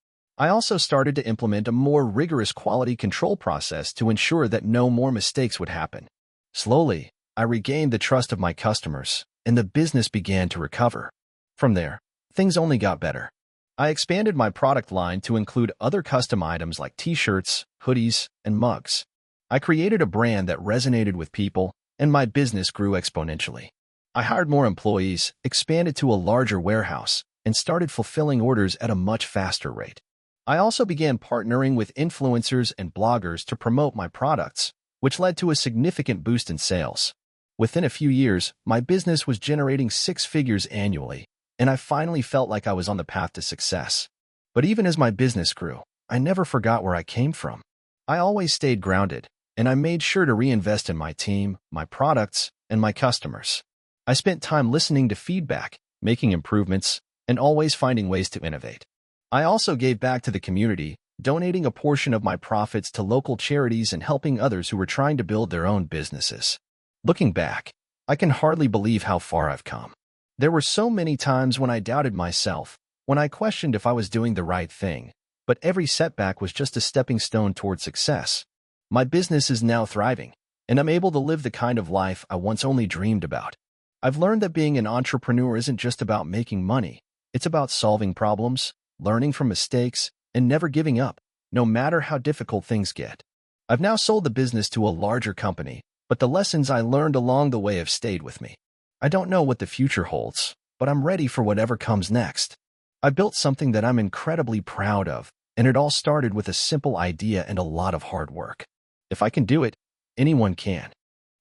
I also started to implement a more rigorous quality control process to ensure that no more mistakes would happen. Slowly, I regained the trust of my customers, and the business began to recover. From there, things only got better. I expanded my product line to include other custom items like t-shirts, hoodies, and mugs. I created a brand that resonated with people, and my business grew exponentially. I hired more employees, expanded to a larger warehouse, and started fulfilling orders at a much faster rate. I also began partnering with influencers and bloggers to promote my products, which led to a significant boost in sales. Within a few years, my business was generating six figures annually, and I finally felt like I was on the path to success. But even as my business grew, I never forgot where I came from. I always stayed grounded, and I made sure to reinvest in my team, my products, and my customers. I spent time listening to feedback, making improvements, and always finding ways to innovate. I also gave back to the community, donating a portion of my profits to local charities and helping others who were trying to build their own businesses. Looking back, I can hardly believe how far I've come. There were so many times when I doubted myself, when I questioned if I was doing the right thing, but every setback was just a stepping stone toward success. My business is now thriving, and I'm able to live the kind of life I once only dreamed about. I've learned that being an entrepreneur isn't just about making money. It's about solving problems, learning from mistakes, and never giving up, no matter how difficult things get. I've now sold the business to a larger company, but the lessons I learned along the way have stayed with me. I don't know what the future holds, but I'm ready for whatever comes next. I built something that I'm incredibly proud of, and it all started with a simple idea and a lot of hard work. If I can do it, anyone can.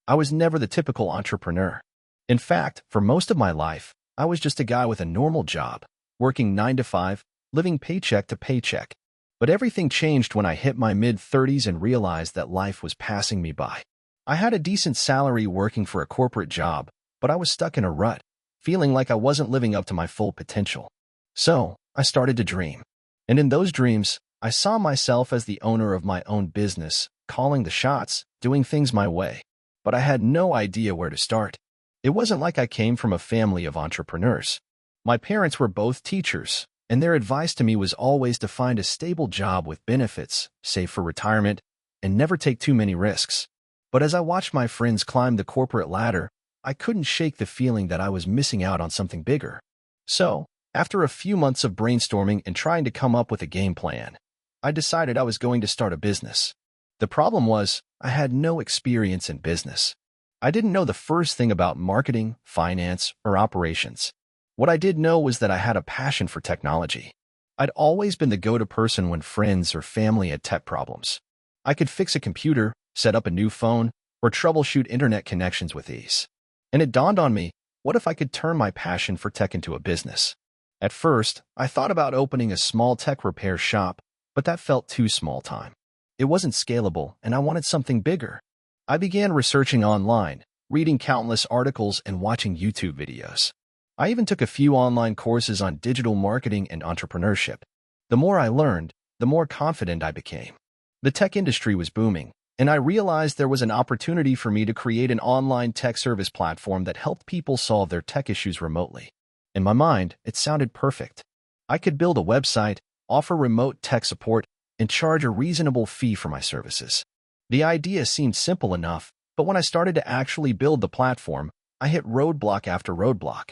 I was never the typical entrepreneur. In fact, for most of my life, I was just a guy with a normal job, working 9 to 5, living paycheck to paycheck. But everything changed when I hit my mid-30s and realized that life was passing me by. I had a decent salary working for a corporate job, but I was stuck in a rut, feeling like I wasn't living up to my full potential. So, I started to dream. And in those dreams, I saw myself as the owner of my own business, calling the shots, doing things my way. But I had no idea where to start. It wasn't like I came from a family of entrepreneurs. My parents were both teachers, and their advice to me was always to find a stable job with benefits, save for retirement, and never take too many risks. But as I watched my friends climb the corporate ladder, I couldn't shake the feeling that I was missing out on something bigger. So, after a few months of brainstorming and trying to come up with a game plan, I decided I was going to start a business. The problem was, I had no experience in business. I didn't know the first thing about marketing, finance, or operations. What I did know was that I had a passion for technology. I'd always been the go-to person when friends or family had tech problems. I could fix a computer, set up a new phone, or troubleshoot internet connections with ease. And it dawned on me, what if I could turn my passion for tech into a business? At first, I thought about opening a small tech repair shop, but that felt too small time. It wasn't scalable, and I wanted something bigger. I began researching online, reading countless articles and watching YouTube videos. I even took a few online courses on digital marketing and entrepreneurship. The more I learned, the more confident I became. The tech industry was booming, and I realized there was an opportunity for me to create an online tech service platform that helped people solve their tech issues remotely. In my mind, it sounded perfect. I could build a website, offer remote tech support, and charge a reasonable fee for my services. The idea seemed simple enough, but when I started to actually build the platform, I hit roadblock after roadblock.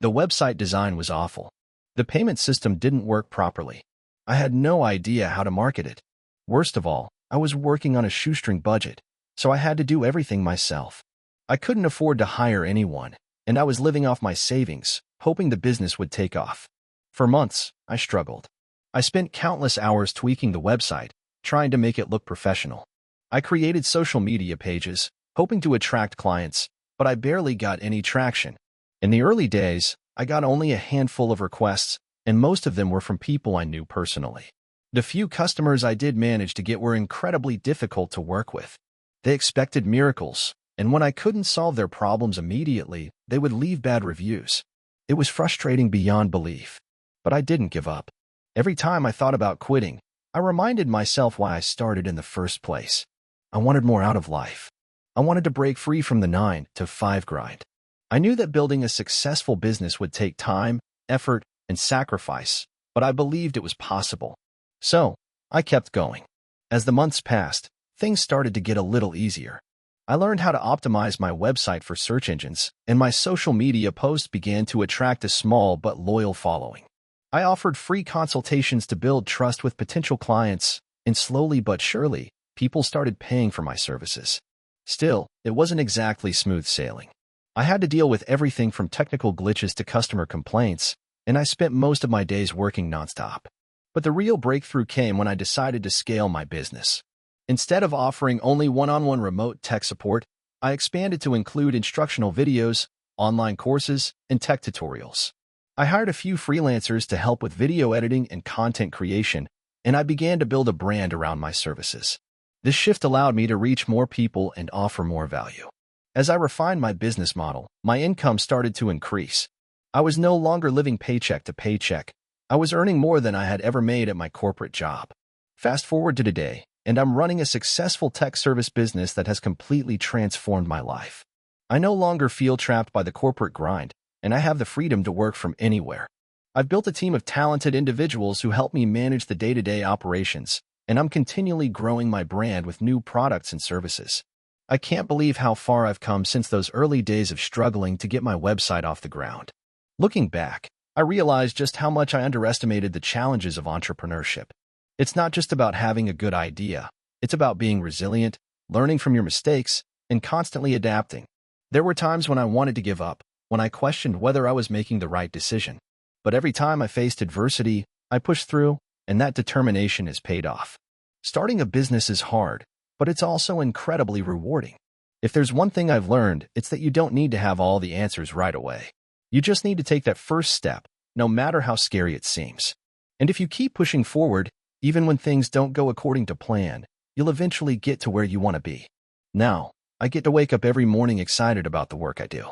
The website design was awful. The payment system didn't work properly. I had no idea how to market it. Worst of all, I was working on a shoestring budget, so I had to do everything myself. I couldn't afford to hire anyone, and I was living off my savings, hoping the business would take off. For months, I struggled. I spent countless hours tweaking the website, trying to make it look professional. I created social media pages, hoping to attract clients, but I barely got any traction. In the early days, I got only a handful of requests, and most of them were from people I knew personally. The few customers I did manage to get were incredibly difficult to work with. They expected miracles, and when I couldn't solve their problems immediately, they would leave bad reviews. It was frustrating beyond belief, but I didn't give up. Every time I thought about quitting, I reminded myself why I started in the first place. I wanted more out of life. I wanted to break free from the 9 to 5 grind. I knew that building a successful business would take time, effort, and sacrifice, but I believed it was possible. So, I kept going. As the months passed, things started to get a little easier. I learned how to optimize my website for search engines, and my social media posts began to attract a small but loyal following. I offered free consultations to build trust with potential clients, and slowly but surely, people started paying for my services. Still, it wasn't exactly smooth sailing. I had to deal with everything from technical glitches to customer complaints, and I spent most of my days working nonstop. But the real breakthrough came when I decided to scale my business. Instead of offering only one-on-one remote tech support, I expanded to include instructional videos, online courses, and tech tutorials. I hired a few freelancers to help with video editing and content creation, and I began to build a brand around my services. This shift allowed me to reach more people and offer more value. As I refined my business model, my income started to increase. I was no longer living paycheck to paycheck. I was earning more than I had ever made at my corporate job. Fast forward to today, and I'm running a successful tech service business that has completely transformed my life. I no longer feel trapped by the corporate grind, and I have the freedom to work from anywhere. I've built a team of talented individuals who help me manage the day-to-day operations, and I'm continually growing my brand with new products and services. I can't believe how far I've come since those early days of struggling to get my website off the ground. Looking back, I realized just how much I underestimated the challenges of entrepreneurship. It's not just about having a good idea. It's about being resilient, learning from your mistakes, and constantly adapting. There were times when I wanted to give up, when I questioned whether I was making the right decision. But every time I faced adversity, I pushed through, and that determination has paid off. Starting a business is hard, but it's also incredibly rewarding. If there's one thing I've learned, it's that you don't need to have all the answers right away. You just need to take that first step, no matter how scary it seems. And if you keep pushing forward, even when things don't go according to plan, you'll eventually get to where you want to be. Now, I get to wake up every morning excited about the work I do.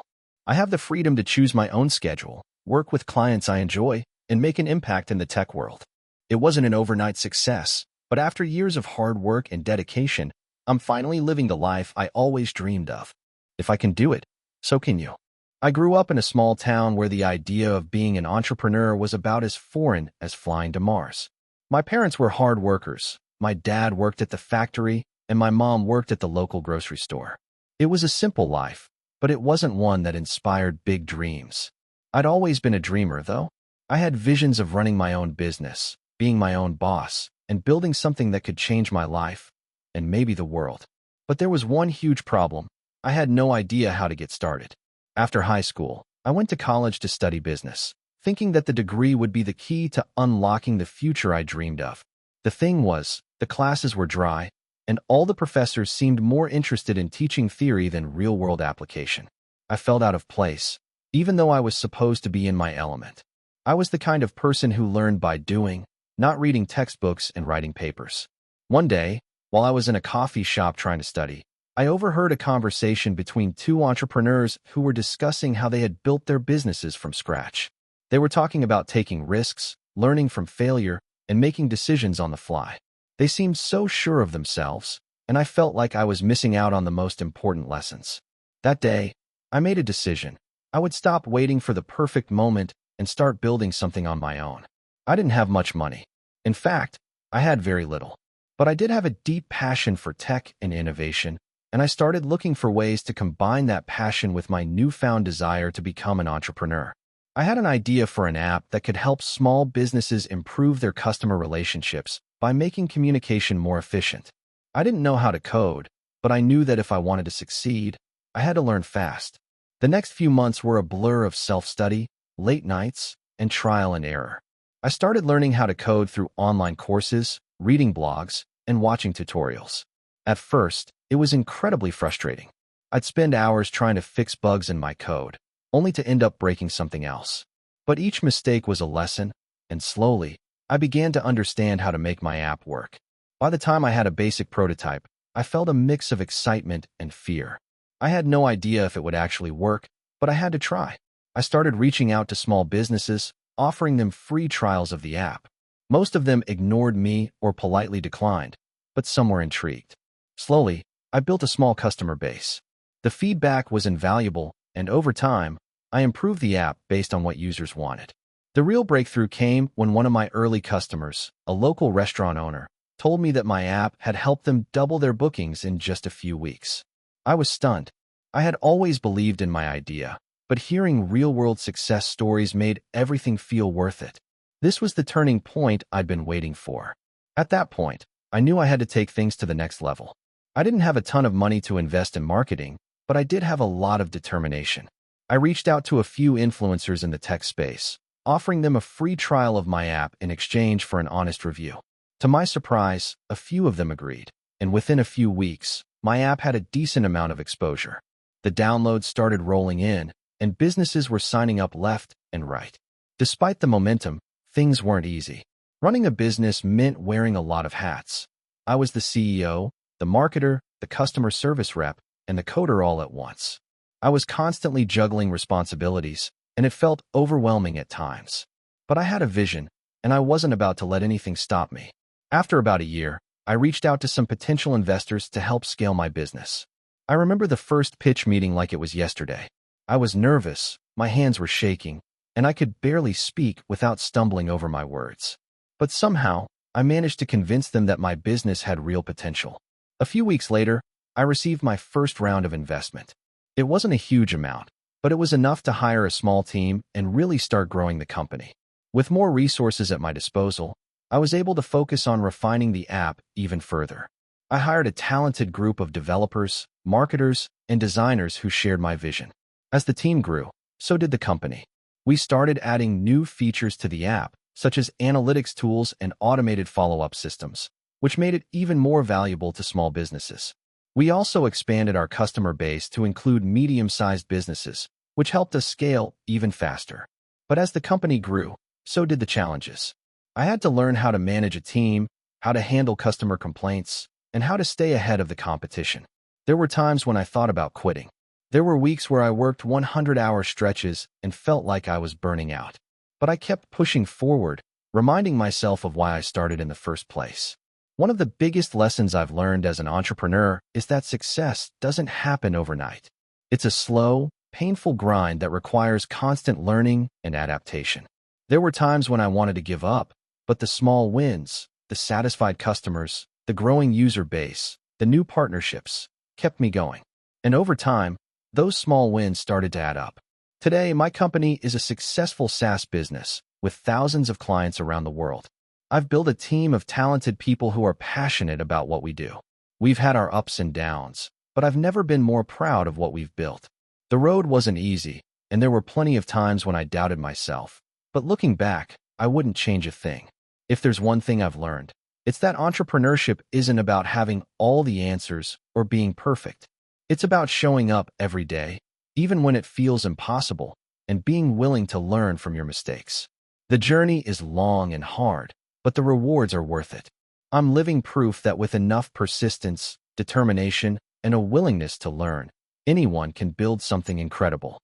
I have the freedom to choose my own schedule, work with clients I enjoy, and make an impact in the tech world. It wasn't an overnight success, but after years of hard work and dedication, I'm finally living the life I always dreamed of. If I can do it, so can you. I grew up in a small town where the idea of being an entrepreneur was about as foreign as flying to Mars. My parents were hard workers. My dad worked at the factory, and my mom worked at the local grocery store. It was a simple life, but it wasn't one that inspired big dreams. I'd always been a dreamer, though. I had visions of running my own business, being my own boss, and building something that could change my life, and maybe the world. But there was one huge problem. I had no idea how to get started. After high school, I went to college to study business, thinking that the degree would be the key to unlocking the future I dreamed of. The thing was, the classes were dry, and all the professors seemed more interested in teaching theory than real-world application. I felt out of place, even though I was supposed to be in my element. I was the kind of person who learned by doing, not reading textbooks and writing papers. One day, while I was in a coffee shop trying to study, I overheard a conversation between two entrepreneurs who were discussing how they had built their businesses from scratch. They were talking about taking risks, learning from failure, and making decisions on the fly. They seemed so sure of themselves, and I felt like I was missing out on the most important lessons. That day, I made a decision. I would stop waiting for the perfect moment and start building something on my own. I didn't have much money. In fact, I had very little. But I did have a deep passion for tech and innovation, and I started looking for ways to combine that passion with my newfound desire to become an entrepreneur. I had an idea for an app that could help small businesses improve their customer relationships by making communication more efficient. I didn't know how to code, but I knew that if I wanted to succeed, I had to learn fast. The next few months were a blur of self-study, late nights, and trial and error. I started learning how to code through online courses, reading blogs, and watching tutorials. At first, it was incredibly frustrating. I'd spend hours trying to fix bugs in my code, only to end up breaking something else. But each mistake was a lesson, and slowly, I began to understand how to make my app work. By the time I had a basic prototype, I felt a mix of excitement and fear. I had no idea if it would actually work, but I had to try. I started reaching out to small businesses, offering them free trials of the app. Most of them ignored me or politely declined, but some were intrigued. Slowly, I built a small customer base. The feedback was invaluable, and over time, I improved the app based on what users wanted. The real breakthrough came when one of my early customers, a local restaurant owner, told me that my app had helped them double their bookings in just a few weeks. I was stunned. I had always believed in my idea, but hearing real-world success stories made everything feel worth it. This was the turning point I'd been waiting for. At that point, I knew I had to take things to the next level. I didn't have a ton of money to invest in marketing, but I did have a lot of determination. I reached out to a few influencers in the tech space, offering them a free trial of my app in exchange for an honest review. To my surprise, a few of them agreed, and within a few weeks, my app had a decent amount of exposure. The downloads started rolling in, and businesses were signing up left and right. Despite the momentum, things weren't easy. Running a business meant wearing a lot of hats. I was the CEO, the marketer, the customer service rep, and the coder all at once. I was constantly juggling responsibilities, and it felt overwhelming at times. But I had a vision, and I wasn't about to let anything stop me. After about a year, I reached out to some potential investors to help scale my business. I remember the first pitch meeting like it was yesterday. I was nervous, my hands were shaking, and I could barely speak without stumbling over my words. But somehow, I managed to convince them that my business had real potential. A few weeks later, I received my first round of investment. It wasn't a huge amount, but it was enough to hire a small team and really start growing the company. With more resources at my disposal, I was able to focus on refining the app even further. I hired a talented group of developers, marketers, and designers who shared my vision. As the team grew, so did the company. We started adding new features to the app, such as analytics tools and automated follow-up systems, which made it even more valuable to small businesses. We also expanded our customer base to include medium-sized businesses, which helped us scale even faster. But as the company grew, so did the challenges. I had to learn how to manage a team, how to handle customer complaints, and how to stay ahead of the competition. There were times when I thought about quitting. There were weeks where I worked 100-hour stretches and felt like I was burning out. But I kept pushing forward, reminding myself of why I started in the first place. One of the biggest lessons I've learned as an entrepreneur is that success doesn't happen overnight. It's a slow, painful grind that requires constant learning and adaptation. There were times when I wanted to give up, but the small wins, the satisfied customers, the growing user base, the new partnerships, kept me going. And over time, those small wins started to add up. Today, my company is a successful SaaS business with thousands of clients around the world. I've built a team of talented people who are passionate about what we do. We've had our ups and downs, but I've never been more proud of what we've built. The road wasn't easy, and there were plenty of times when I doubted myself. But looking back, I wouldn't change a thing. If there's one thing I've learned, it's that entrepreneurship isn't about having all the answers or being perfect. It's about showing up every day, even when it feels impossible, and being willing to learn from your mistakes. The journey is long and hard, but the rewards are worth it. I'm living proof that with enough persistence, determination, and a willingness to learn, anyone can build something incredible.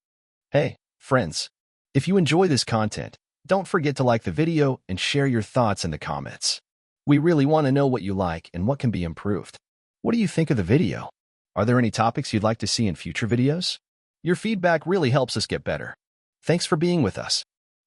Hey, friends, if you enjoy this content, don't forget to like the video and share your thoughts in the comments. We really want to know what you like and what can be improved. What do you think of the video? Are there any topics you'd like to see in future videos? Your feedback really helps us get better. Thanks for being with us.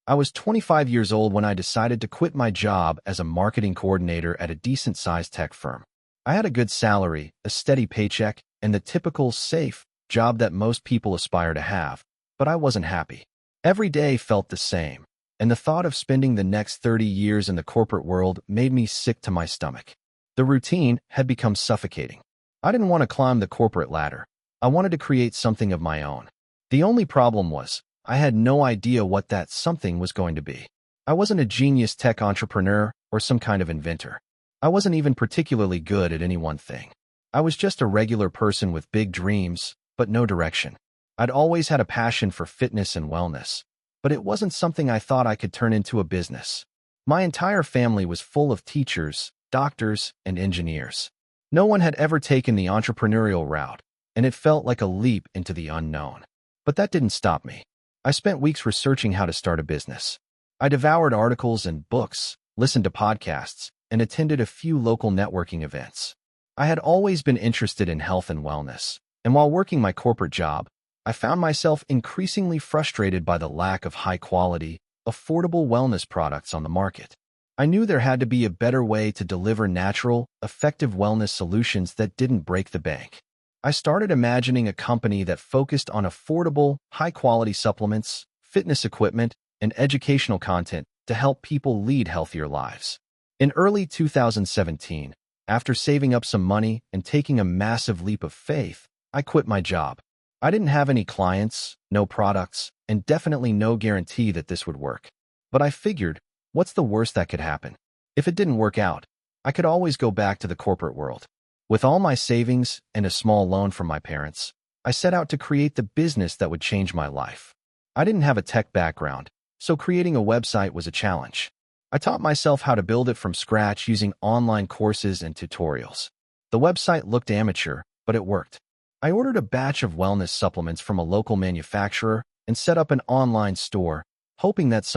I was 25 years old when I decided to quit my job as a marketing coordinator at a decent-sized tech firm. I had a good salary, a steady paycheck, and the typical safe job that most people aspire to have, but I wasn't happy. Every day felt the same, and the thought of spending the next 30 years in the corporate world made me sick to my stomach. The routine had become suffocating. I didn't want to climb the corporate ladder. I wanted to create something of my own. The only problem was, I had no idea what that something was going to be. I wasn't a genius tech entrepreneur or some kind of inventor. I wasn't even particularly good at any one thing. I was just a regular person with big dreams, but no direction. I'd always had a passion for fitness and wellness, but it wasn't something I thought I could turn into a business. My entire family was full of teachers, doctors, and engineers. No one had ever taken the entrepreneurial route, and it felt like a leap into the unknown. But that didn't stop me. I spent weeks researching how to start a business. I devoured articles and books, listened to podcasts, and attended a few local networking events. I had always been interested in health and wellness, and while working my corporate job, I found myself increasingly frustrated by the lack of high-quality, affordable wellness products on the market. I knew there had to be a better way to deliver natural, effective wellness solutions that didn't break the bank. I started imagining a company that focused on affordable, high-quality supplements, fitness equipment, and educational content to help people lead healthier lives. In early 2017, after saving up some money and taking a massive leap of faith, I quit my job. I didn't have any clients, no products, and definitely no guarantee that this would work. But I figured, what's the worst that could happen? If it didn't work out, I could always go back to the corporate world. With all my savings and a small loan from my parents, I set out to create the business that would change my life. I didn't have a tech background, so creating a website was a challenge. I taught myself how to build it from scratch using online courses and tutorials. The website looked amateur, but it worked. I ordered a batch of wellness supplements from a local manufacturer and set up an online store, hoping that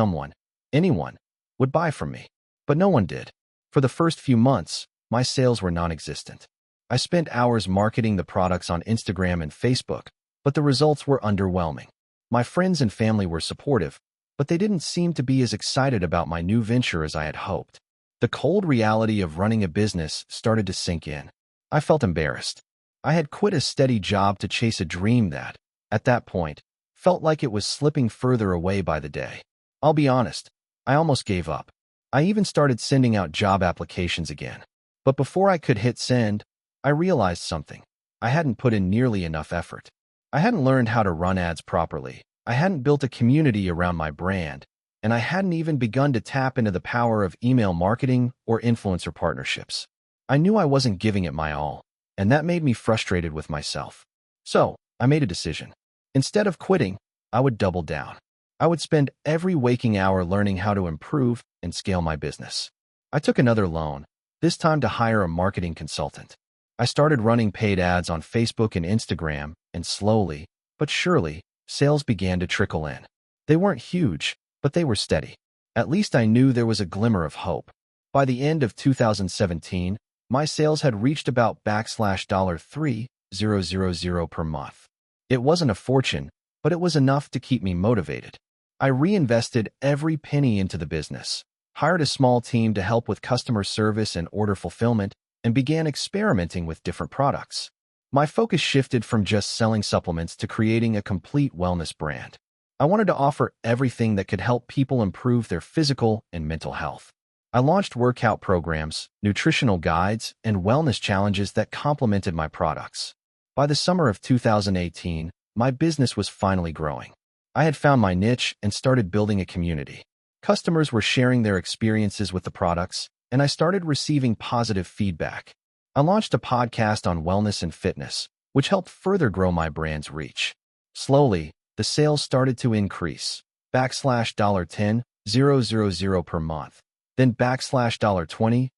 anyone, would buy from me. But no one did. For the first few months, my sales were non-existent. I spent hours marketing the products on Instagram and Facebook, but the results were underwhelming. My friends and family were supportive, but they didn't seem to be as excited about my new venture as I had hoped. The cold reality of running a business started to sink in. I felt embarrassed. I had quit a steady job to chase a dream that, at that point, felt like it was slipping further away by the day. I'll be honest, I almost gave up. I even started sending out job applications again. But before I could hit send, I realized something. I hadn't put in nearly enough effort. I hadn't learned how to run ads properly. I hadn't built a community around my brand, and I hadn't even begun to tap into the power of email marketing or influencer partnerships. I knew I wasn't giving it my all, and that made me frustrated with myself. So, I made a decision. Instead of quitting, I would double down. I would spend every waking hour learning how to improve and scale my business. I took another loan, this time to hire a marketing consultant. I started running paid ads on Facebook and Instagram, and slowly, but surely, sales began to trickle in. They weren't huge, but they were steady. At least I knew there was a glimmer of hope. By the end of 2017, my sales had reached about $3,000 per month. It wasn't a fortune, but it was enough to keep me motivated. I reinvested every penny into the business, hired a small team to help with customer service and order fulfillment, and began experimenting with different products. My focus shifted from just selling supplements to creating a complete wellness brand. I wanted to offer everything that could help people improve their physical and mental health. I launched workout programs, nutritional guides, and wellness challenges that complemented my products. By the summer of 2018, my business was finally growing. I had found my niche and started building a community. Customers were sharing their experiences with the products, and I started receiving positive feedback. I launched a podcast on wellness and fitness, which helped further grow my brand's reach. Slowly, the sales started to increase. $10,000 per month, then $20,000,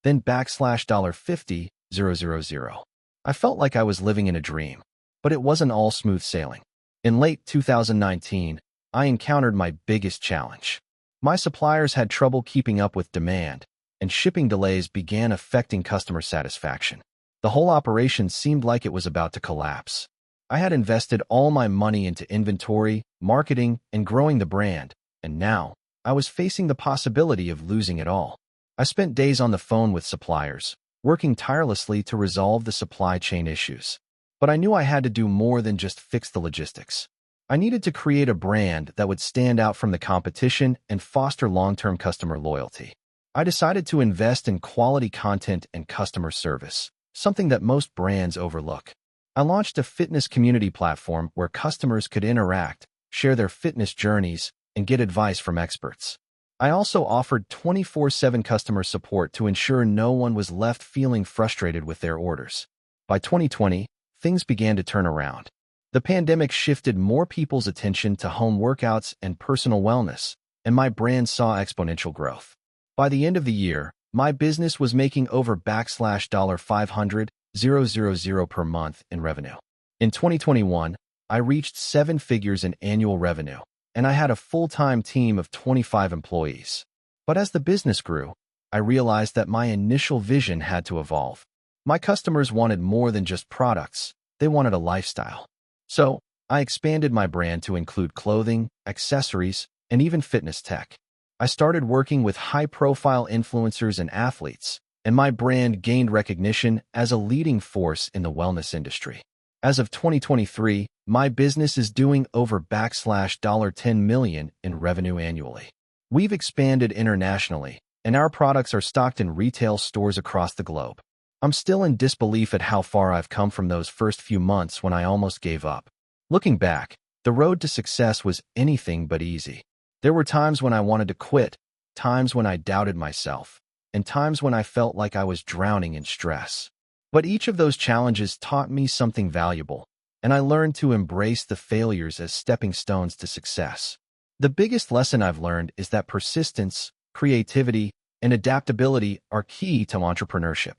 then $50,000. I felt like I was living in a dream, but it wasn't all smooth sailing. In late 2019, I encountered my biggest challenge. My suppliers had trouble keeping up with demand, and shipping delays began affecting customer satisfaction. The whole operation seemed like it was about to collapse. I had invested all my money into inventory, marketing, and growing the brand, and now I was facing the possibility of losing it all. I spent days on the phone with suppliers, working tirelessly to resolve the supply chain issues. But I knew I had to do more than just fix the logistics. I needed to create a brand that would stand out from the competition and foster long-term customer loyalty. I decided to invest in quality content and customer service, something that most brands overlook. I launched a fitness community platform where customers could interact, share their fitness journeys, and get advice from experts. I also offered 24/7 customer support to ensure no one was left feeling frustrated with their orders. By 2020, things began to turn around. The pandemic shifted more people's attention to home workouts and personal wellness, and my brand saw exponential growth. By the end of the year, my business was making over $500,000 per month in revenue. In 2021, I reached 7 figures in annual revenue, and I had a full-time team of 25 employees. But as the business grew, I realized that my initial vision had to evolve. My customers wanted more than just products, they wanted a lifestyle. So, I expanded my brand to include clothing, accessories, and even fitness tech. I started working with high-profile influencers and athletes, and my brand gained recognition as a leading force in the wellness industry. As of 2023, my business is doing over $10 million in revenue annually. We've expanded internationally, and our products are stocked in retail stores across the globe. I'm still in disbelief at how far I've come from those first few months when I almost gave up. Looking back, the road to success was anything but easy. There were times when I wanted to quit, times when I doubted myself, and times when I felt like I was drowning in stress. But each of those challenges taught me something valuable, and I learned to embrace the failures as stepping stones to success. The biggest lesson I've learned is that persistence, creativity, and adaptability are key to entrepreneurship.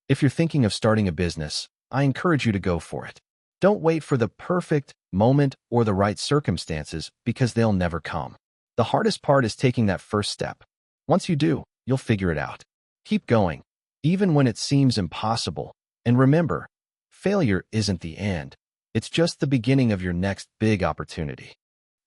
If you're thinking of starting a business, I encourage you to go for it. Don't wait for the perfect moment or the right circumstances because they'll never come. The hardest part is taking that first step. Once you do, you'll figure it out. Keep going, even when it seems impossible. And remember, failure isn't the end. It's just the beginning of your next big opportunity.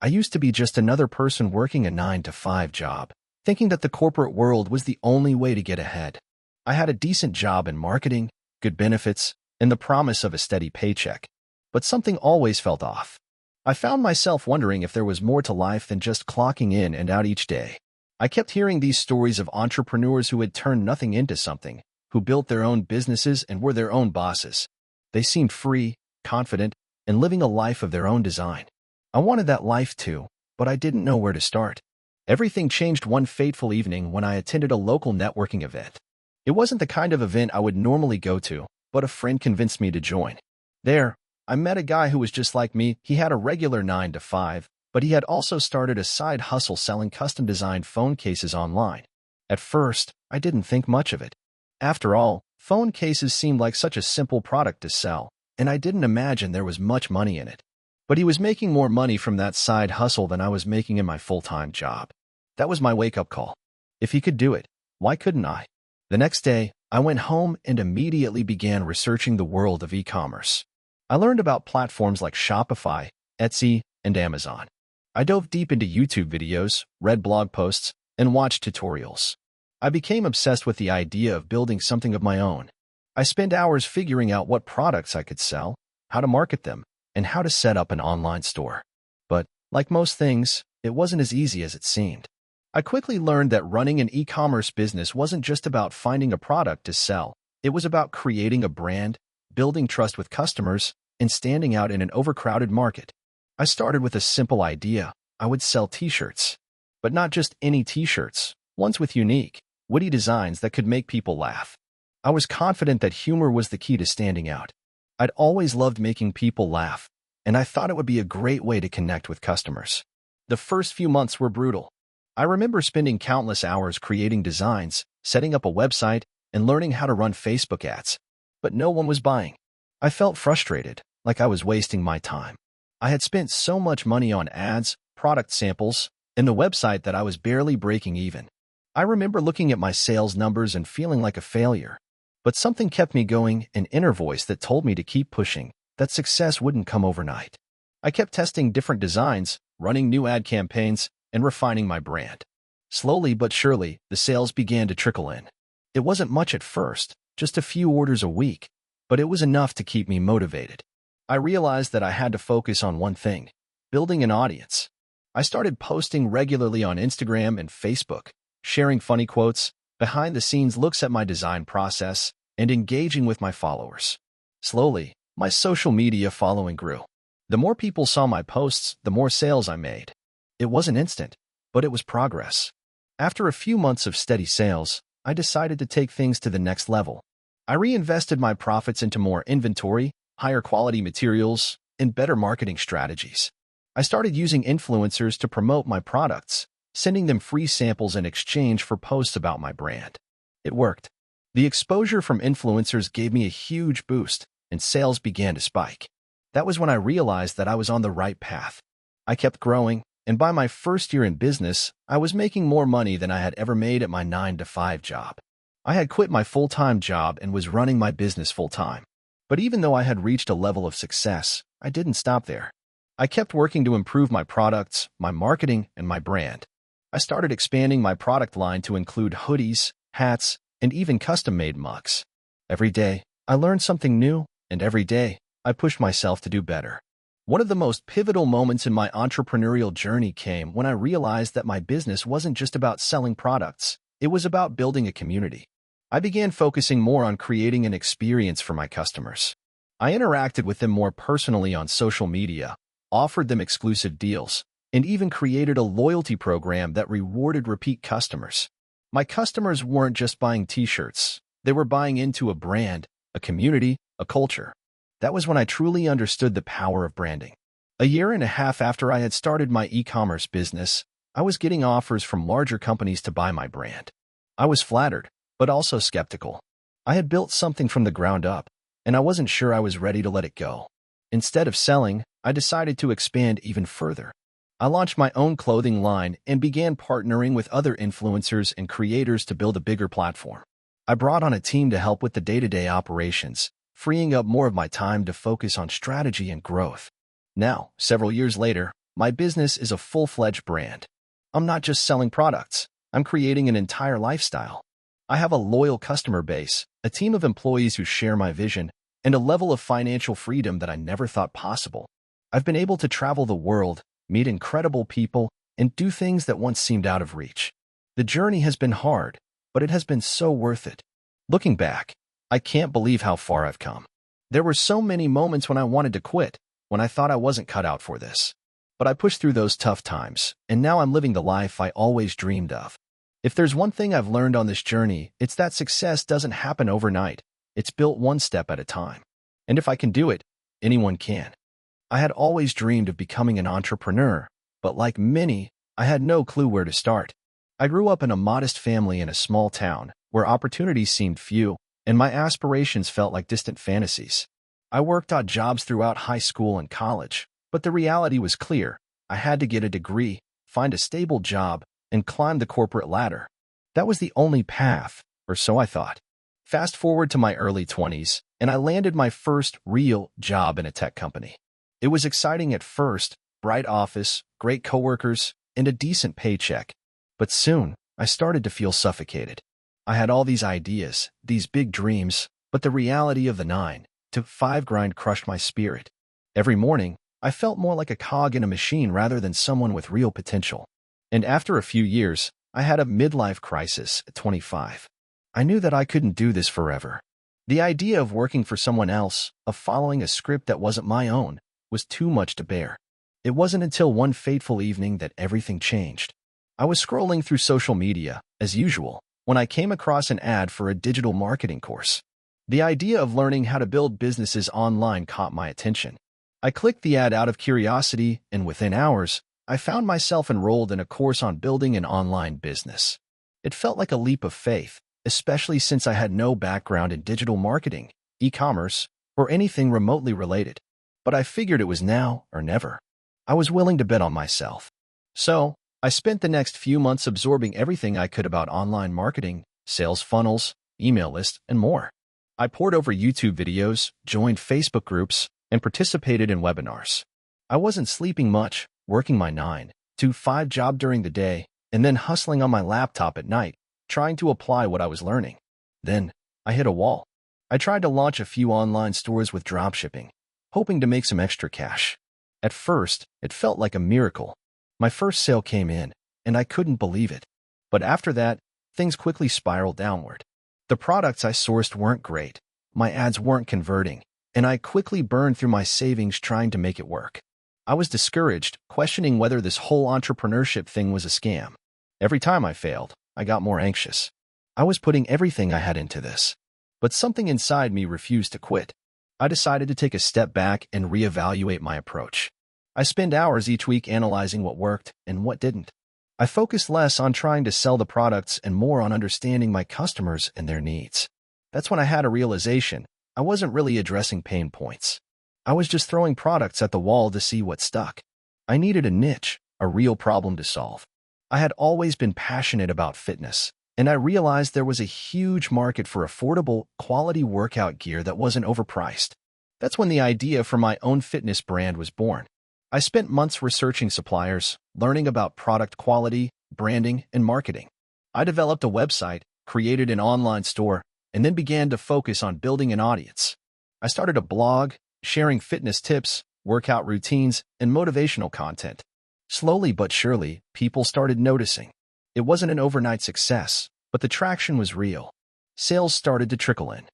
I used to be just another person working a 9-to-5 job, thinking that the corporate world was the only way to get ahead. I had a decent job in marketing, good benefits, and the promise of a steady paycheck. But something always felt off. I found myself wondering if there was more to life than just clocking in and out each day. I kept hearing these stories of entrepreneurs who had turned nothing into something, who built their own businesses and were their own bosses. They seemed free, confident, and living a life of their own design. I wanted that life too, but I didn't know where to start. Everything changed one fateful evening when I attended a local networking event. It wasn't the kind of event I would normally go to, but a friend convinced me to join. There, I met a guy who was just like me. He had a regular 9-to-5, but he had also started a side hustle selling custom-designed phone cases online. At first, I didn't think much of it. After all, phone cases seemed like such a simple product to sell, and I didn't imagine there was much money in it. But he was making more money from that side hustle than I was making in my full-time job. That was my wake-up call. If he could do it, why couldn't I? The next day, I went home and immediately began researching the world of e-commerce. I learned about platforms like Shopify, Etsy, and Amazon. I dove deep into YouTube videos, read blog posts, and watched tutorials. I became obsessed with the idea of building something of my own. I spent hours figuring out what products I could sell, how to market them, and how to set up an online store. But, like most things, it wasn't as easy as it seemed. I quickly learned that running an e-commerce business wasn't just about finding a product to sell. It was about creating a brand, building trust with customers, and standing out in an overcrowded market. I started with a simple idea. I would sell t-shirts. But not just any t-shirts, ones with unique, witty designs that could make people laugh. I was confident that humor was the key to standing out. I'd always loved making people laugh, and I thought it would be a great way to connect with customers. The first few months were brutal. I remember spending countless hours creating designs, setting up a website, and learning how to run Facebook ads. But no one was buying. I felt frustrated, like I was wasting my time. I had spent so much money on ads, product samples, and the website that I was barely breaking even. I remember looking at my sales numbers and feeling like a failure. But something kept me going, an inner voice that told me to keep pushing, that success wouldn't come overnight. I kept testing different designs, running new ad campaigns, and refining my brand. Slowly but surely, the sales began to trickle in. It wasn't much at first, just a few orders a week, but it was enough to keep me motivated. I realized that I had to focus on one thing: building an audience. I started posting regularly on Instagram and Facebook, sharing funny quotes, behind-the-scenes looks at my design process, and engaging with my followers. Slowly, my social media following grew. The more people saw my posts, the more sales I made. It wasn't instant, but it was progress. After a few months of steady sales, I decided to take things to the next level. I reinvested my profits into more inventory, higher quality materials, and better marketing strategies. I started using influencers to promote my products, sending them free samples in exchange for posts about my brand. It worked. The exposure from influencers gave me a huge boost, and sales began to spike. That was when I realized that I was on the right path. I kept growing, and by my first year in business, I was making more money than I had ever made at my 9-to-5 job. I had quit my full-time job and was running my business full-time. But even though I had reached a level of success, I didn't stop there. I kept working to improve my products, my marketing, and my brand. I started expanding my product line to include hoodies, hats, and even custom-made mugs. Every day, I learned something new, and every day, I pushed myself to do better. One of the most pivotal moments in my entrepreneurial journey came when I realized that my business wasn't just about selling products, it was about building a community. I began focusing more on creating an experience for my customers. I interacted with them more personally on social media, offered them exclusive deals, and even created a loyalty program that rewarded repeat customers. My customers weren't just buying t-shirts, they were buying into a brand, a community, a culture. That was when I truly understood the power of branding. A year and a half after I had started my e-commerce business, I was getting offers from larger companies to buy my brand. I was flattered, but also skeptical. I had built something from the ground up, and I wasn't sure I was ready to let it go. Instead of selling, I decided to expand even further. I launched my own clothing line and began partnering with other influencers and creators to build a bigger platform. I brought on a team to help with the day-to-day operations, freeing up more of my time to focus on strategy and growth. Now, several years later, my business is a full-fledged brand. I'm not just selling products, I'm creating an entire lifestyle. I have a loyal customer base, a team of employees who share my vision, and a level of financial freedom that I never thought possible. I've been able to travel the world, meet incredible people, and do things that once seemed out of reach. The journey has been hard, but it has been so worth it. Looking back, I can't believe how far I've come. There were so many moments when I wanted to quit, when I thought I wasn't cut out for this. But I pushed through those tough times, and now I'm living the life I always dreamed of. If there's one thing I've learned on this journey, it's that success doesn't happen overnight. It's built one step at a time. And if I can do it, anyone can. I had always dreamed of becoming an entrepreneur, but like many, I had no clue where to start. I grew up in a modest family in a small town, where opportunities seemed few, and my aspirations felt like distant fantasies. I worked odd jobs throughout high school and college, but the reality was clear. I had to get a degree, find a stable job, and climb the corporate ladder. That was the only path, or so I thought. Fast forward to my early 20s, and I landed my first real job in a tech company. It was exciting at first, bright office, great coworkers, and a decent paycheck. But soon, I started to feel suffocated. I had all these ideas, these big dreams, but the reality of the 9 to 5 grind crushed my spirit. Every morning, I felt more like a cog in a machine rather than someone with real potential. And after a few years, I had a midlife crisis at 25. I knew that I couldn't do this forever. The idea of working for someone else, of following a script that wasn't my own, was too much to bear. It wasn't until one fateful evening that everything changed. I was scrolling through social media, as usual, when I came across an ad for a digital marketing course. The idea of learning how to build businesses online caught my attention. I clicked the ad out of curiosity, and within hours, I found myself enrolled in a course on building an online business. It felt like a leap of faith, especially since I had no background in digital marketing, e-commerce, or anything remotely related. But I figured it was now or never. I was willing to bet on myself. So, I spent the next few months absorbing everything I could about online marketing, sales funnels, email lists, and more. I poured over YouTube videos, joined Facebook groups, and participated in webinars. I wasn't sleeping much, working my 9 to 5 job during the day, and then hustling on my laptop at night, trying to apply what I was learning. Then, I hit a wall. I tried to launch a few online stores with dropshipping, hoping to make some extra cash. At first, it felt like a miracle. My first sale came in, and I couldn't believe it. But after that, things quickly spiraled downward. The products I sourced weren't great, my ads weren't converting, and I quickly burned through my savings trying to make it work. I was discouraged, questioning whether this whole entrepreneurship thing was a scam. Every time I failed, I got more anxious. I was putting everything I had into this. But something inside me refused to quit. I decided to take a step back and reevaluate my approach. I spent hours each week analyzing what worked and what didn't. I focused less on trying to sell the products and more on understanding my customers and their needs. That's when I had a realization. I wasn't really addressing pain points. I was just throwing products at the wall to see what stuck. I needed a niche, a real problem to solve. I had always been passionate about fitness, and I realized there was a huge market for affordable, quality workout gear that wasn't overpriced. That's when the idea for my own fitness brand was born. I spent months researching suppliers, learning about product quality, branding, and marketing. I developed a website, created an online store, and then began to focus on building an audience. I started a blog, sharing fitness tips, workout routines, and motivational content. Slowly but surely, people started noticing. It wasn't an overnight success, but the traction was real. Sales started to trickle in.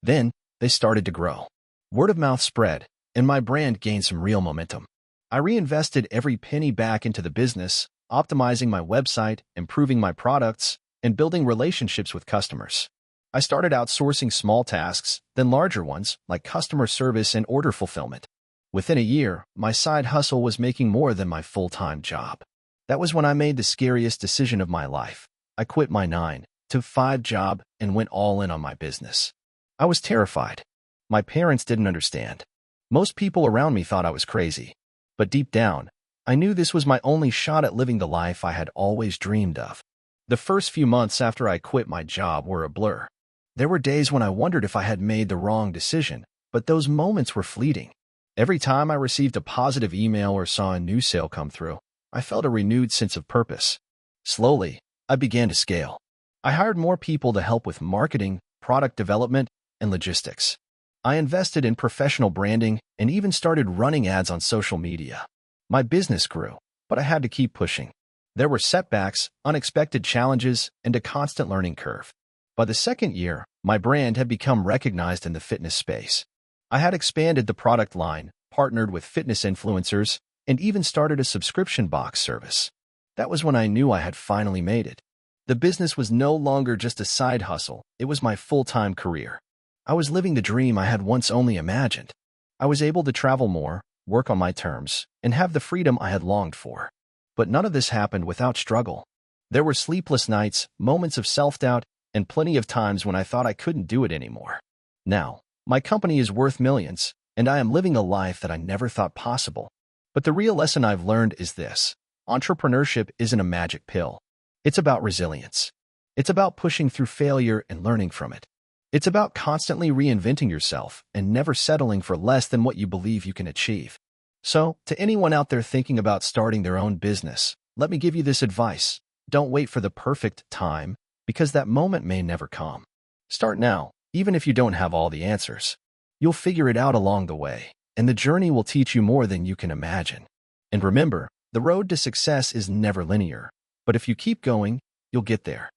Then, they started to grow. Word of mouth spread, and my brand gained some real momentum. I reinvested every penny back into the business, optimizing my website, improving my products, and building relationships with customers. I started outsourcing small tasks, then larger ones, like customer service and order fulfillment. Within a year, my side hustle was making more than my full-time job. That was when I made the scariest decision of my life. I quit my 9-to-5 job and went all in on my business. I was terrified. My parents didn't understand. Most people around me thought I was crazy. But deep down, I knew this was my only shot at living the life I had always dreamed of. The first few months after I quit my job were a blur. There were days when I wondered if I had made the wrong decision, but those moments were fleeting. Every time I received a positive email or saw a new sale come through, I felt a renewed sense of purpose. Slowly, I began to scale. I hired more people to help with marketing, product development, and logistics. I invested in professional branding and even started running ads on social media. My business grew, but I had to keep pushing. There were setbacks, unexpected challenges, and a constant learning curve. By the second year, my brand had become recognized in the fitness space. I had expanded the product line, partnered with fitness influencers, and even started a subscription box service. That was when I knew I had finally made it. The business was no longer just a side hustle, it was my full-time career. I was living the dream I had once only imagined. I was able to travel more, work on my terms, and have the freedom I had longed for. But none of this happened without struggle. There were sleepless nights, moments of self-doubt, and plenty of times when I thought I couldn't do it anymore. Now, my company is worth millions, and I am living a life that I never thought possible. But the real lesson I've learned is this: entrepreneurship isn't a magic pill. It's about resilience. It's about pushing through failure and learning from it. It's about constantly reinventing yourself and never settling for less than what you believe you can achieve. So, to anyone out there thinking about starting their own business, let me give you this advice. Don't wait for the perfect time, because that moment may never come. Start now, even if you don't have all the answers. You'll figure it out along the way, and the journey will teach you more than you can imagine. And remember, the road to success is never linear, but if you keep going, you'll get there.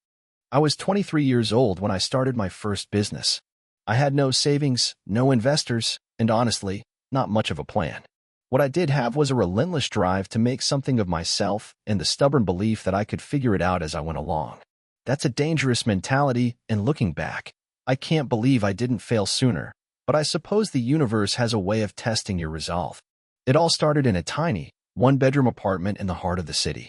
I was 23 years old when I started my first business. I had no savings, no investors, and honestly, not much of a plan. What I did have was a relentless drive to make something of myself and the stubborn belief that I could figure it out as I went along. That's a dangerous mentality, and looking back, I can't believe I didn't fail sooner, but I suppose the universe has a way of testing your resolve. It all started in a tiny, one-bedroom apartment in the heart of the city.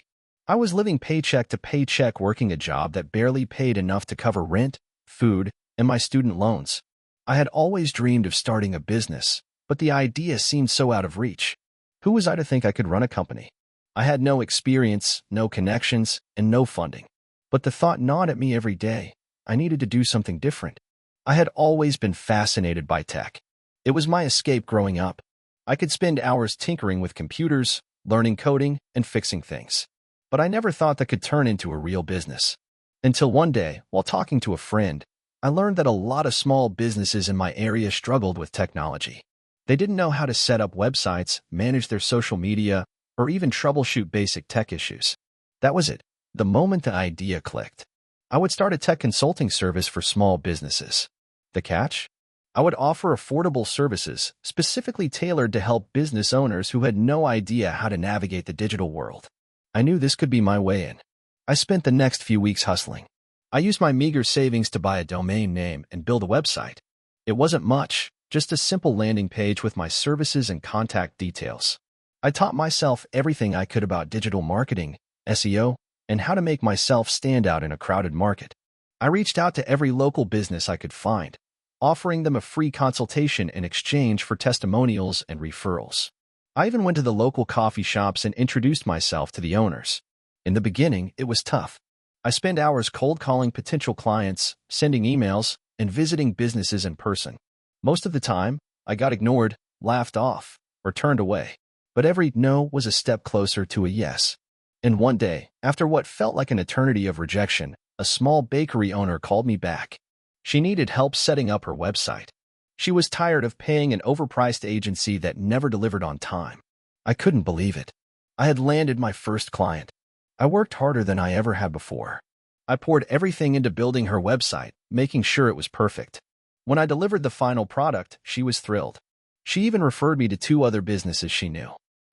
I was living paycheck to paycheck, working a job that barely paid enough to cover rent, food, and my student loans. I had always dreamed of starting a business, but the idea seemed so out of reach. Who was I to think I could run a company? I had no experience, no connections, and no funding. But the thought gnawed at me every day. I needed to do something different. I had always been fascinated by tech. It was my escape growing up. I could spend hours tinkering with computers, learning coding, and fixing things. But I never thought that could turn into a real business. Until one day, while talking to a friend, I learned that a lot of small businesses in my area struggled with technology. They didn't know how to set up websites, manage their social media, or even troubleshoot basic tech issues. That was it. The moment the idea clicked. I would start a tech consulting service for small businesses. The catch? I would offer affordable services, specifically tailored to help business owners who had no idea how to navigate the digital world. I knew this could be my way in. I spent the next few weeks hustling. I used my meager savings to buy a domain name and build a website. It wasn't much, just a simple landing page with my services and contact details. I taught myself everything I could about digital marketing, SEO, and how to make myself stand out in a crowded market. I reached out to every local business I could find, offering them a free consultation in exchange for testimonials and referrals. I even went to the local coffee shops and introduced myself to the owners. In the beginning, it was tough. I spent hours cold calling potential clients, sending emails, and visiting businesses in person. Most of the time, I got ignored, laughed off, or turned away. but every no was a step closer to a yes. And one day, after what felt like an eternity of rejection, a small bakery owner called me back. She needed help setting up her website. She was tired of paying an overpriced agency that never delivered on time. I couldn't believe it. I had landed my first client. I worked harder than I ever had before. I poured everything into building her website, making sure it was perfect. When I delivered the final product, she was thrilled. She even referred me to 2 other businesses she knew.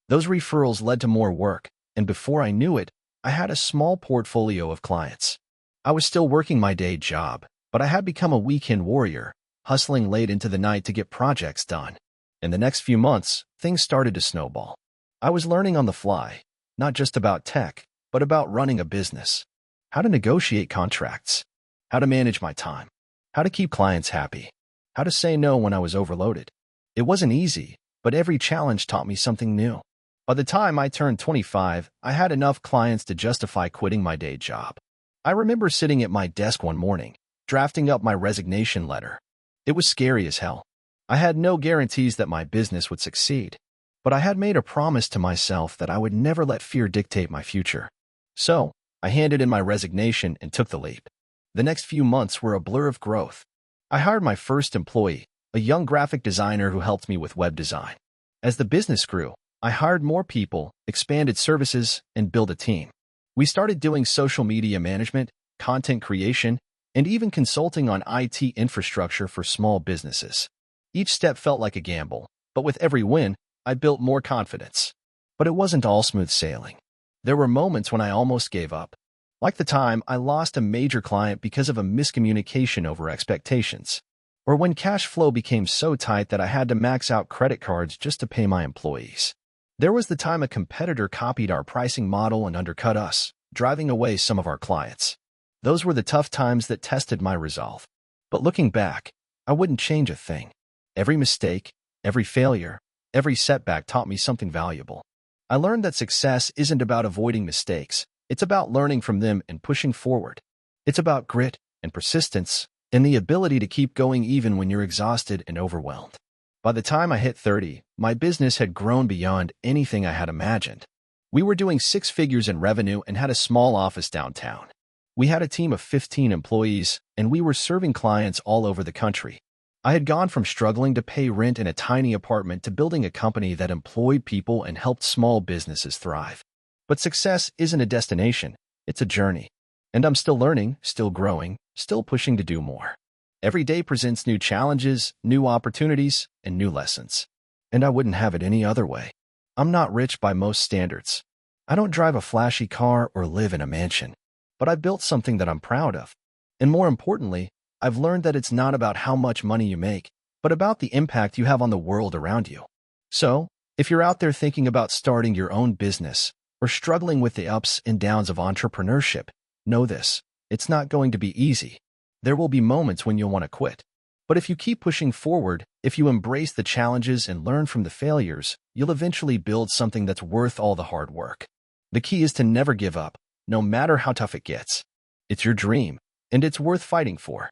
Those referrals led to more work, and before I knew it, I had a small portfolio of clients. I was still working my day job, but I had become a weekend warrior, hustling late into the night to get projects done. In the next few months, things started to snowball. I was learning on the fly, not just about tech, but about running a business. How to negotiate contracts. How to manage my time. How to keep clients happy. How to say no when I was overloaded. It wasn't easy, but every challenge taught me something new. By the time I turned 25, I had enough clients to justify quitting my day job. I remember sitting at my desk one morning, drafting up my resignation letter. It was scary as hell. I had no guarantees that my business would succeed, but I had made a promise to myself that I would never let fear dictate my future. So, I handed in my resignation and took the leap. The next few months were a blur of growth. I hired my first employee, a young graphic designer who helped me with web design. As the business grew, I hired more people, expanded services, and built a team. We started doing social media management, content creation, and even consulting on IT infrastructure for small businesses. Each step felt like a gamble, but with every win, I built more confidence. But it wasn't all smooth sailing. There were moments when I almost gave up. Like the time I lost a major client because of a miscommunication over expectations. Or when cash flow became so tight that I had to max out credit cards just to pay my employees. There was the time a competitor copied our pricing model and undercut us, driving away some of our clients. Those were the tough times that tested my resolve. But looking back, I wouldn't change a thing. Every mistake, every failure, every setback taught me something valuable. I learned that success isn't about avoiding mistakes. It's about learning from them and pushing forward. It's about grit and persistence and the ability to keep going even when you're exhausted and overwhelmed. By the time I hit 30, my business had grown beyond anything I had imagined. We were doing 6 figures in revenue and had a small office downtown. We had a team of 15 employees, and we were serving clients all over the country. I had gone from struggling to pay rent in a tiny apartment to building a company that employed people and helped small businesses thrive. But success isn't a destination, it's a journey. And I'm still learning, still growing, still pushing to do more. Every day presents new challenges, new opportunities, and new lessons. And I wouldn't have it any other way. I'm not rich by most standards. I don't drive a flashy car or live in a mansion. But I built something that I'm proud of. And more importantly, I've learned that it's not about how much money you make, but about the impact you have on the world around you. So, if you're out there thinking about starting your own business or struggling with the ups and downs of entrepreneurship, know this: it's not going to be easy. There will be moments when you'll want to quit. But if you keep pushing forward, if you embrace the challenges and learn from the failures, you'll eventually build something that's worth all the hard work. The key is to never give up, no matter how tough it gets. It's your dream, and it's worth fighting for.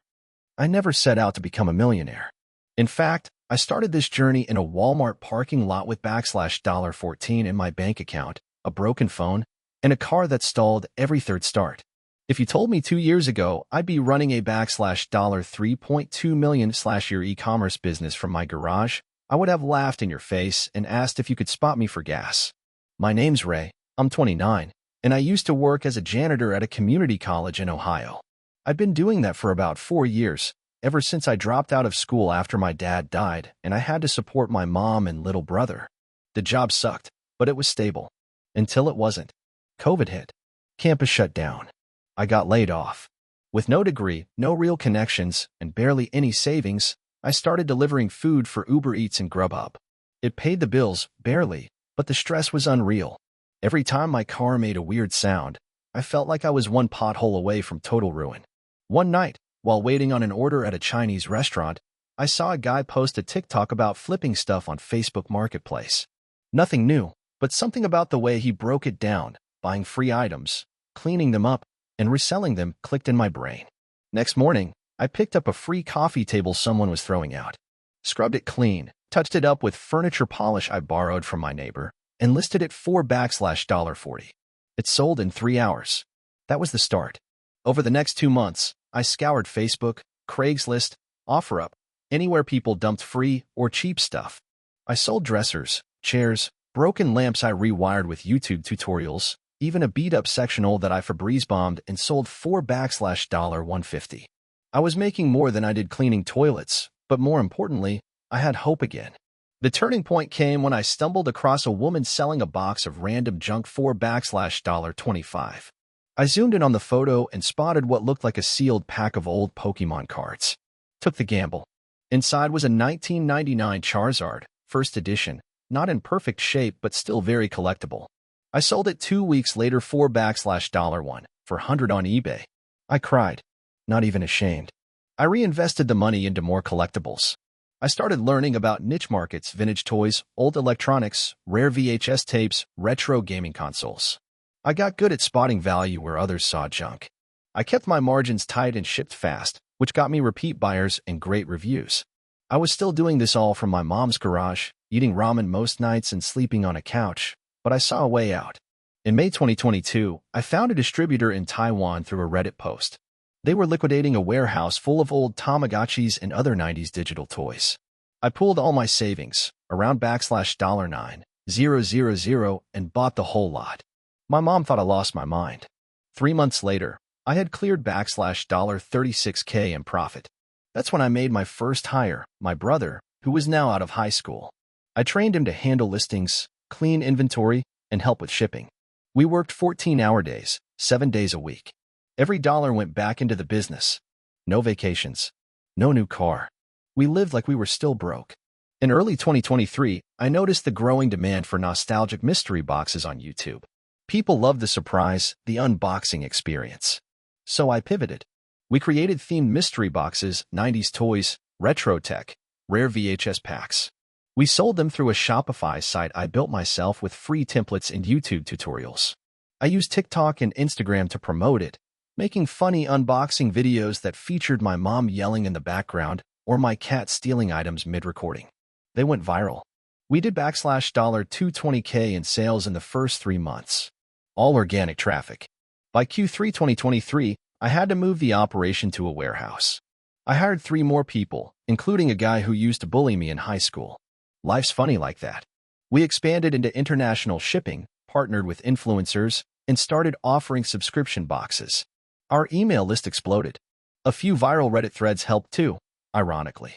I never set out to become a millionaire. In fact, I started this journey in a Walmart parking lot with $14 in my bank account, a broken phone, and a car that stalled every third start. If you told me 2 years ago I'd be running a $3.2 million your e-commerce business from my garage, I would have laughed in your face and asked if you could spot me for gas. My name's Ray, I'm 29, and I used to work as a janitor at a community college in Ohio. I'd been doing that for about 4 years, ever since I dropped out of school after my dad died and I had to support my mom and little brother. The job sucked, but it was stable. Until it wasn't. COVID hit. Campus shut down. I got laid off. With no degree, no real connections, and barely any savings, I started delivering food for Uber Eats and Grubhub. It paid the bills, barely, but the stress was unreal. Every time my car made a weird sound, I felt like I was one pothole away from total ruin. One night, while waiting on an order at a Chinese restaurant, I saw a guy post a TikTok about flipping stuff on Facebook Marketplace. Nothing new, but something about the way he broke it down, buying free items, cleaning them up, and reselling them clicked in my brain. Next morning, I picked up a free coffee table someone was throwing out, scrubbed it clean, touched it up with furniture polish I borrowed from my neighbor, and listed it for $40. It sold in 3 hours. That was the start. Over the next 2 months, I scoured Facebook, Craigslist, OfferUp, anywhere people dumped free or cheap stuff. I sold dressers, chairs, broken lamps I rewired with YouTube tutorials, even a beat-up sectional that I Febreze bombed and sold for $150. I was making more than I did cleaning toilets, but more importantly, I had hope again. The turning point came when I stumbled across a woman selling a box of random junk for $25. I zoomed in on the photo and spotted what looked like a sealed pack of old Pokemon cards. Took the gamble. Inside was a 1999 Charizard, first edition, not in perfect shape but still very collectible. I sold it 2 weeks later for $1 for $100 on eBay. I cried, not even ashamed. I reinvested the money into more collectibles. I started learning about niche markets, vintage toys, old electronics, rare VHS tapes, retro gaming consoles. I got good at spotting value where others saw junk. I kept my margins tight and shipped fast, which got me repeat buyers and great reviews. I was still doing this all from my mom's garage, eating ramen most nights and sleeping on a couch, but I saw a way out. In May 2022, I found a distributor in Taiwan through a Reddit post. They were liquidating a warehouse full of old Tamagotchis and other 90s digital toys. I pooled all my savings, around $9,000, and bought the whole lot. My mom thought I lost my mind. 3 months later, I had cleared $36K in profit. That's when I made my first hire, my brother, who was now out of high school. I trained him to handle listings, clean inventory, and help with shipping. We worked 14-hour days, 7 days a week. Every dollar went back into the business. No vacations. No new car. We lived like we were still broke. In early 2023, I noticed the growing demand for nostalgic mystery boxes on YouTube. People love the surprise, the unboxing experience. So I pivoted. We created themed mystery boxes, 90s toys, retro tech, rare VHS packs. We sold them through a Shopify site I built myself with free templates and YouTube tutorials. I used TikTok and Instagram to promote it, making funny unboxing videos that featured my mom yelling in the background or my cat stealing items mid-recording. They went viral. We did $220K in sales in the first 3 months. All organic traffic. By Q3 2023, I had to move the operation to a warehouse. I hired 3 more people, including a guy who used to bully me in high school. Life's funny like that. We expanded into international shipping, partnered with influencers, and started offering subscription boxes. Our email list exploded. A few viral Reddit threads helped too, ironically.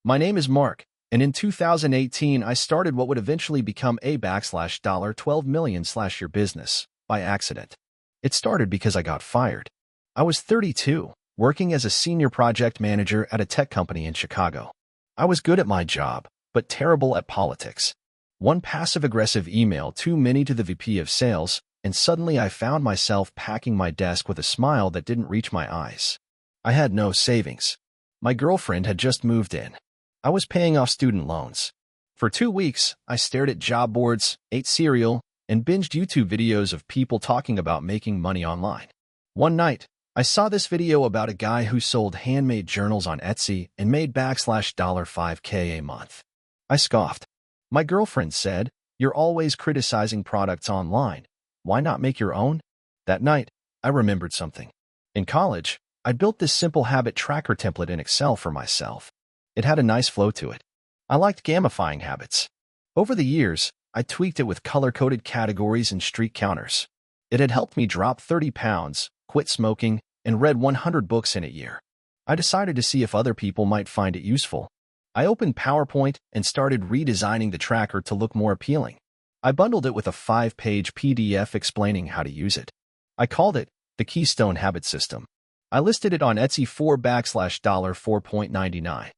My name is Mark, and in 2018 I started what would eventually become a $12 million / your business, by accident. It started because I got fired. I was 32, working as a senior project manager at a tech company in Chicago. I was good at my job, but terrible at politics. One passive-aggressive email too many to the VP of sales, and suddenly I found myself packing my desk with a smile that didn't reach my eyes. I had no savings. My girlfriend had just moved in. I was paying off student loans. For 2 weeks, I stared at job boards, ate cereal, and binged YouTube videos of people talking about making money online. One night, I saw this video about a guy who sold handmade journals on Etsy and made $5K a month. I scoffed. My girlfriend said, "You're always criticizing products online. Why not make your own?" That night, I remembered something. In college, I built this simple habit tracker template in Excel for myself. It had a nice flow to it. I liked gamifying habits. Over the years, I tweaked it with color-coded categories and streak counters. It had helped me drop 30 pounds, quit smoking, and read 100 books in a year. I decided to see if other people might find it useful. I opened PowerPoint and started redesigning the tracker to look more appealing. I bundled it with a 5-page PDF explaining how to use it. I called it the Keystone Habit System. I listed it on Etsy for $4.99.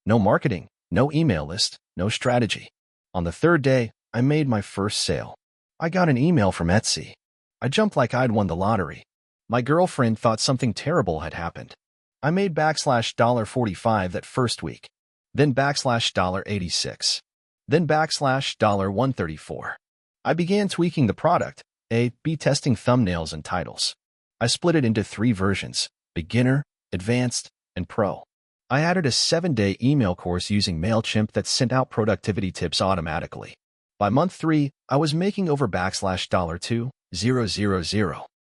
No marketing, no email list, no strategy. On the 3rd day, I made my first sale. I got an email from Etsy. I jumped like I'd won the lottery. My girlfriend thought something terrible had happened. I made $45 that first week, then $86, then $134. I began tweaking the product, A/B testing thumbnails and titles. I split it into 3 versions, beginner, advanced, and pro. I added a 7-day email course using MailChimp that sent out productivity tips automatically. By month 3, I was making over $2,000.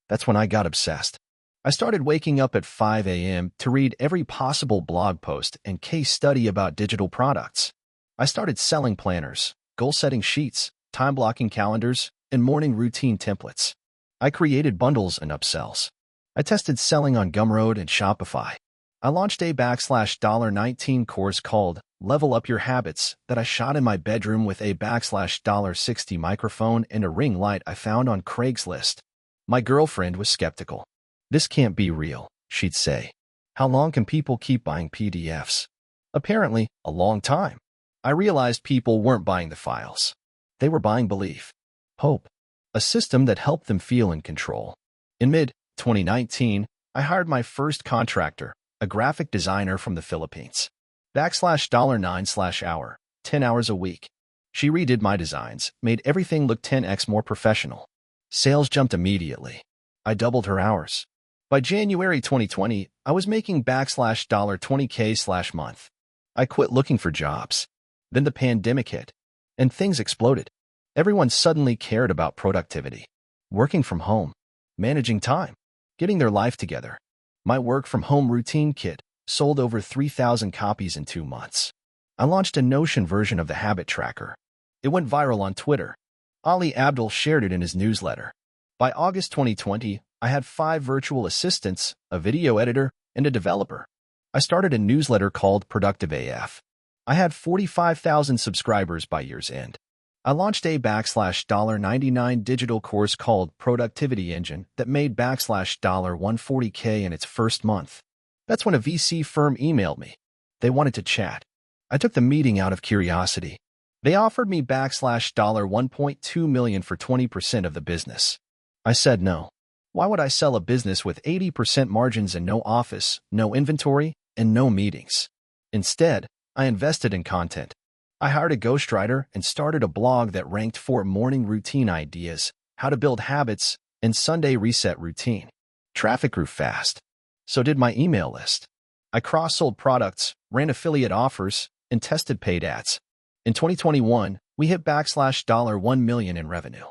That's when I got obsessed. I started waking up at 5 a.m. to read every possible blog post and case study about digital products. I started selling planners, goal-setting sheets, time-blocking calendars, and morning routine templates. I created bundles and upsells. I tested selling on Gumroad and Shopify. I launched a $19 course called Level Up Your Habits that I shot in my bedroom with a $60 microphone and a ring light I found on Craigslist. My girlfriend was skeptical. "This can't be real," she'd say. "How long can people keep buying PDFs?" Apparently, a long time. I realized people weren't buying the files. They were buying belief, hope, a system that helped them feel in control. In mid-2019, I hired my first contractor, a graphic designer from the Philippines. $9/hour, 10 hours a week. She redid my designs, made everything look 10x more professional. Sales jumped immediately. I doubled her hours. By January 2020, I was making $20K/month. I quit looking for jobs. Then the pandemic hit, and things exploded. Everyone suddenly cared about productivity, working from home, managing time, getting their life together. My work-from-home routine kit sold over 3,000 copies in 2 months. I launched a Notion version of the habit tracker. It went viral on Twitter. Ali Abdul shared it in his newsletter. By August 2020, I had 5 virtual assistants, a video editor, and a developer. I started a newsletter called Productive AF. I had 45,000 subscribers by year's end. I launched a $99 digital course called Productivity Engine that made $140K in its first month. That's when a VC firm emailed me. They wanted to chat. I took the meeting out of curiosity. They offered me $1.2 million for 20% of the business. I said no. Why would I sell a business with 80% margins and no office, no inventory, and no meetings? Instead, I invested in content. I hired a ghostwriter and started a blog that ranked for morning routine ideas, how to build habits, and Sunday reset routine. Traffic grew fast. So did my email list. I cross-sold products, ran affiliate offers, and tested paid ads. In 2021, we hit $1 million in revenue.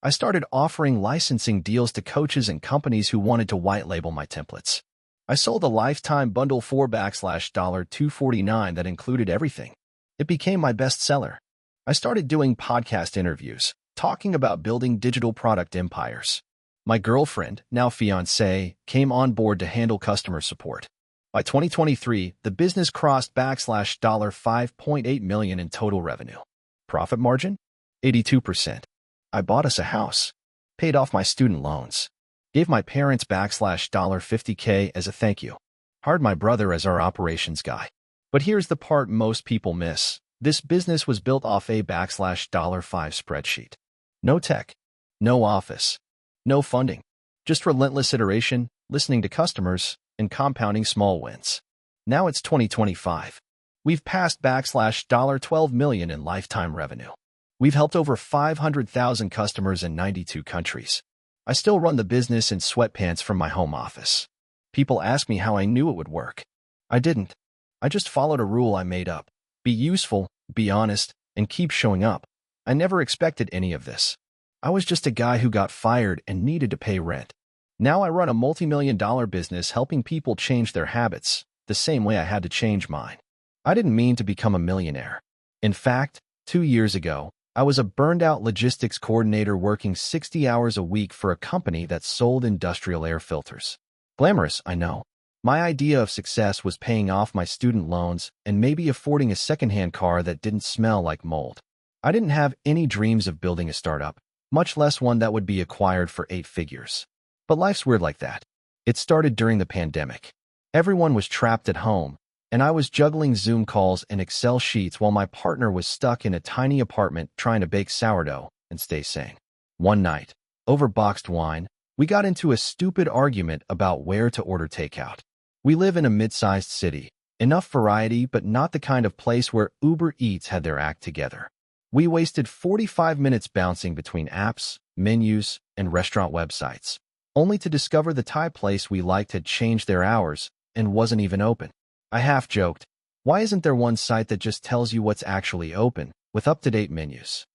I started offering licensing deals to coaches and companies who wanted to white label my templates. I sold a lifetime bundle for $249 that included everything. It became my best seller. I started doing podcast interviews, talking about building digital product empires. My girlfriend, now fiancée, came on board to handle customer support. By 2023, the business crossed $5.8 million in total revenue. Profit margin? 82%. I bought us a house, paid off my student loans, gave my parents $50K as a thank you, hired my brother as our operations guy. But here's the part most people miss. This business was built off a $5 spreadsheet. No tech, no office, no funding, just relentless iteration, listening to customers, and compounding small wins. Now it's 2025. We've passed $12 million in lifetime revenue. We've helped over 500,000 customers in 92 countries. I still run the business in sweatpants from my home office. People ask me how I knew it would work. I didn't. I just followed a rule I made up. Be useful, be honest, and keep showing up. I never expected any of this. I was just a guy who got fired and needed to pay rent. Now I run a multi-million-dollar business helping people change their habits, the same way I had to change mine. I didn't mean to become a millionaire. In fact, 2 years ago, I was a burned-out logistics coordinator working 60 hours a week for a company that sold industrial air filters. Glamorous, I know. My idea of success was paying off my student loans and maybe affording a secondhand car that didn't smell like mold. I didn't have any dreams of building a startup, much less one that would be acquired for 8 figures. But life's weird like that. It started during the pandemic. Everyone was trapped at home, and I was juggling Zoom calls and Excel sheets while my partner was stuck in a tiny apartment trying to bake sourdough and stay sane. One night, over boxed wine, we got into a stupid argument about where to order takeout. We live in a mid-sized city, enough variety but not the kind of place where Uber Eats had their act together. We wasted 45 minutes bouncing between apps, menus, and restaurant websites, only to discover the Thai place we liked had changed their hours and wasn't even open. I half joked, why isn't there one site that just tells you what's actually open, with up-to-date menus?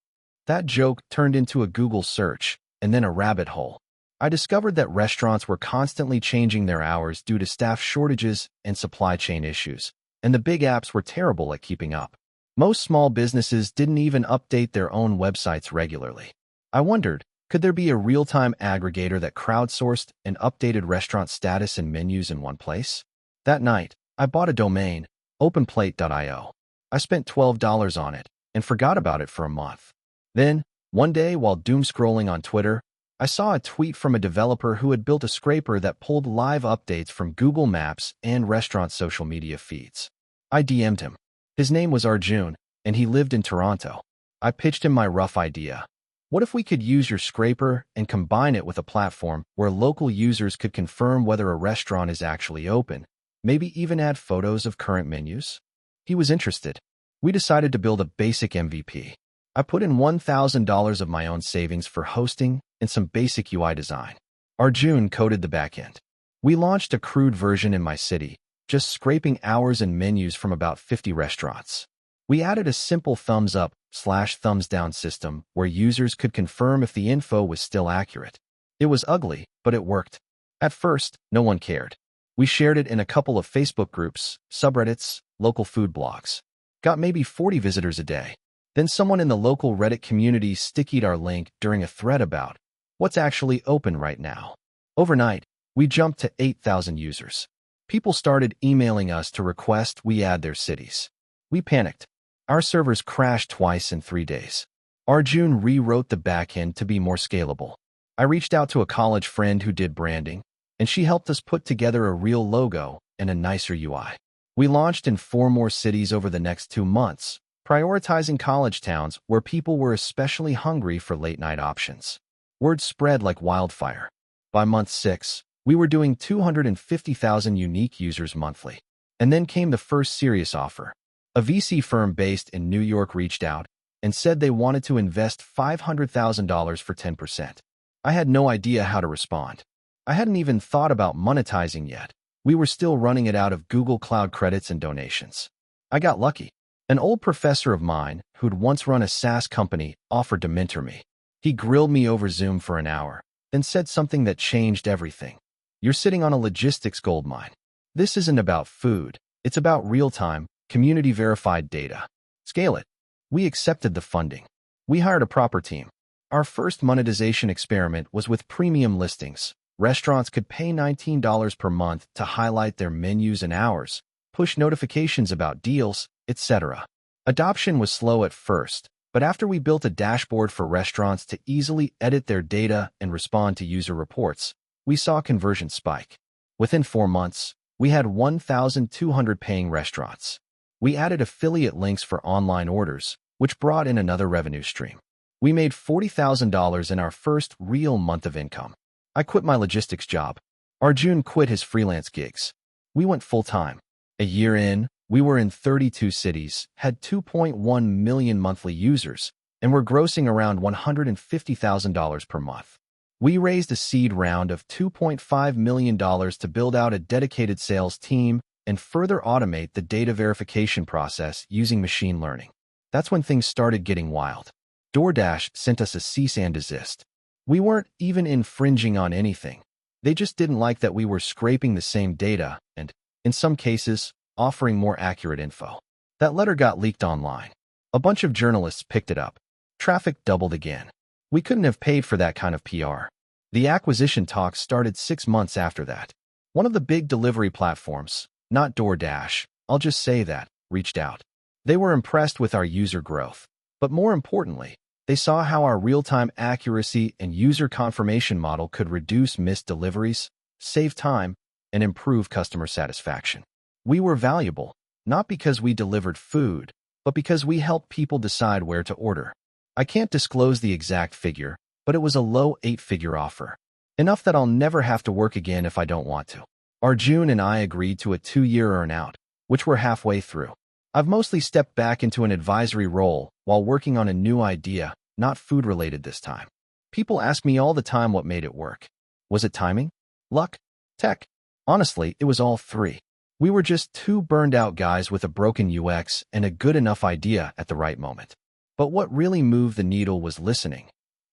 That joke turned into a Google search, and then a rabbit hole. I discovered that restaurants were constantly changing their hours due to staff shortages and supply chain issues, and the big apps were terrible at keeping up. Most small businesses didn't even update their own websites regularly. I wondered, could there be a real-time aggregator that crowdsourced and updated restaurant status and menus in one place? That night, I bought a domain, openplate.io. I spent $12 on it and forgot about it for a month. Then, one day while doom-scrolling on Twitter, I saw a tweet from a developer who had built a scraper that pulled live updates from Google Maps and restaurant social media feeds. I DM'd him. His name was Arjun, and he lived in Toronto. I pitched him my rough idea. What if we could use your scraper and combine it with a platform where local users could confirm whether a restaurant is actually open, maybe even add photos of current menus? He was interested. We decided to build a basic MVP. I put in $1,000 of my own savings for hosting and some basic UI design. Arjun coded the backend. We launched a crude version in my city, just scraping hours and menus from about 50 restaurants. We added a simple thumbs up/thumbs down system where users could confirm if the info was still accurate. It was ugly, but it worked. At first, no one cared. We shared it in a couple of Facebook groups, subreddits, local food blogs. Got maybe 40 visitors a day. Then someone in the local Reddit community stickied our link during a thread about what's actually open right now. Overnight, we jumped to 8,000 users. People started emailing us to request we add their cities. We panicked. Our servers crashed twice in 3 days. Arjun rewrote the backend to be more scalable. I reached out to a college friend who did branding, and she helped us put together a real logo and a nicer UI. We launched in 4 more cities over the next 2 months, prioritizing college towns where people were especially hungry for late-night options. Word spread like wildfire. By month 6, we were doing 250,000 unique users monthly. And then came the first serious offer. A VC firm based in New York reached out and said they wanted to invest $500,000 for 10%. I had no idea how to respond. I hadn't even thought about monetizing yet. We were still running it out of Google Cloud credits and donations. I got lucky. An old professor of mine, who'd once run a SaaS company, offered to mentor me. He grilled me over Zoom for an hour, then said something that changed everything. You're sitting on a logistics goldmine. This isn't about food. It's about real-time, community-verified data. Scale it. We accepted the funding. We hired a proper team. Our first monetization experiment was with premium listings. Restaurants could pay $19 per month to highlight their menus and hours, push notifications about deals, etc. Adoption was slow at first, but after we built a dashboard for restaurants to easily edit their data and respond to user reports, we saw conversion spike. Within 4 months, we had 1,200 paying restaurants. We added affiliate links for online orders, which brought in another revenue stream. We made $40,000 in our first real month of income. I quit my logistics job. Arjun quit his freelance gigs. We went full-time. A year in, we were in 32 cities, had 2.1 million monthly users, and were grossing around $150,000 per month. We raised a seed round of $2.5 million to build out a dedicated sales team and further automate the data verification process using machine learning. That's when things started getting wild. DoorDash sent us a cease and desist. We weren't even infringing on anything. They just didn't like that we were scraping the same data and, in some cases, offering more accurate info. That letter got leaked online. A bunch of journalists picked it up. Traffic doubled again. We couldn't have paid for that kind of PR. The acquisition talks started 6 months after that. One of the big delivery platforms, not DoorDash, I'll just say that, reached out. They were impressed with our user growth. But more importantly, they saw how our real-time accuracy and user confirmation model could reduce missed deliveries, save time, and improve customer satisfaction. We were valuable, not because we delivered food, but because we helped people decide where to order. I can't disclose the exact figure, but it was a low 8-figure offer. Enough that I'll never have to work again if I don't want to. Arjun and I agreed to a 2-year earn-out, which we're halfway through. I've mostly stepped back into an advisory role while working on a new idea, not food-related this time. People ask me all the time what made it work. Was it timing? Luck? Tech? Honestly, it was all 3. We were just 2 burned-out guys with a broken UX and a good enough idea at the right moment. But what really moved the needle was listening.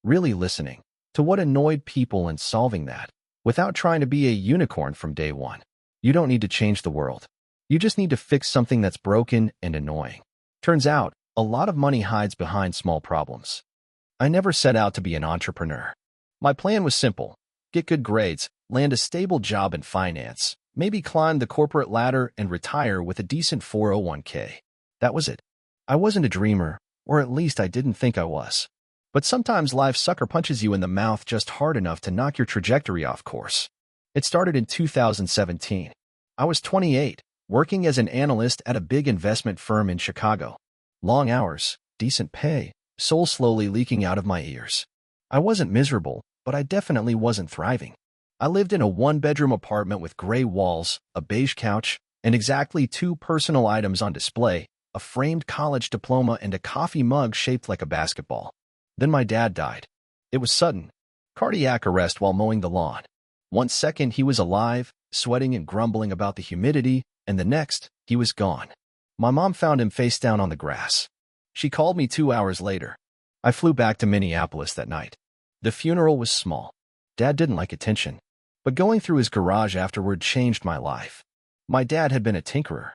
Really listening to what annoyed people and solving that, without trying to be a unicorn from day one. You don't need to change the world. You just need to fix something that's broken and annoying. Turns out, a lot of money hides behind small problems. I never set out to be an entrepreneur. My plan was simple: get good grades, land a stable job in finance, maybe climb the corporate ladder and retire with a decent 401k. That was it. I wasn't a dreamer, or at least I didn't think I was. But sometimes life sucker punches you in the mouth just hard enough to knock your trajectory off course. It started in 2017. I was 28, working as an analyst at a big investment firm in Chicago. Long hours, decent pay, soul slowly leaking out of my ears. I wasn't miserable, but I definitely wasn't thriving. I lived in a one-bedroom apartment with gray walls, a beige couch, and exactly 2 personal items on display: a framed college diploma and a coffee mug shaped like a basketball. Then my dad died. It was sudden. Cardiac arrest while mowing the lawn. One second he was alive, sweating and grumbling about the humidity, and the next, he was gone. My mom found him face down on the grass. She called me 2 hours later. I flew back to Minneapolis that night. The funeral was small. Dad didn't like attention, but going through his garage afterward changed my life. My dad had been a tinkerer,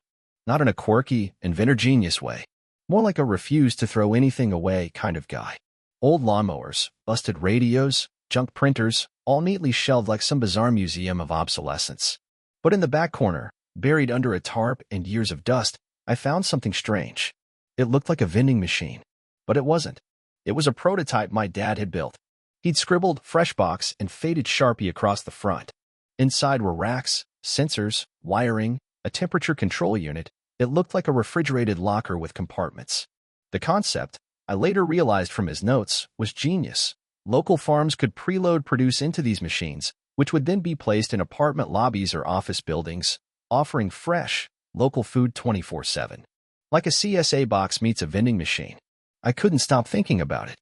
not in a quirky, inventor genius way, more like a refuse to throw anything away kind of guy. Old lawnmowers, busted radios, junk printers, all neatly shelved like some bizarre museum of obsolescence. But in the back corner, buried under a tarp and years of dust, I found something strange. It looked like a vending machine, but it wasn't. It was a prototype my dad had built. He'd scribbled "Fresh Box" and faded Sharpie across the front. Inside were racks, sensors, wiring, a temperature control unit. It looked like a refrigerated locker with compartments. The concept, I later realized from his notes, was genius. Local farms could preload produce into these machines, which would then be placed in apartment lobbies or office buildings, offering fresh, local food 24/7. Like a CSA box meets a vending machine. I couldn't stop thinking about it.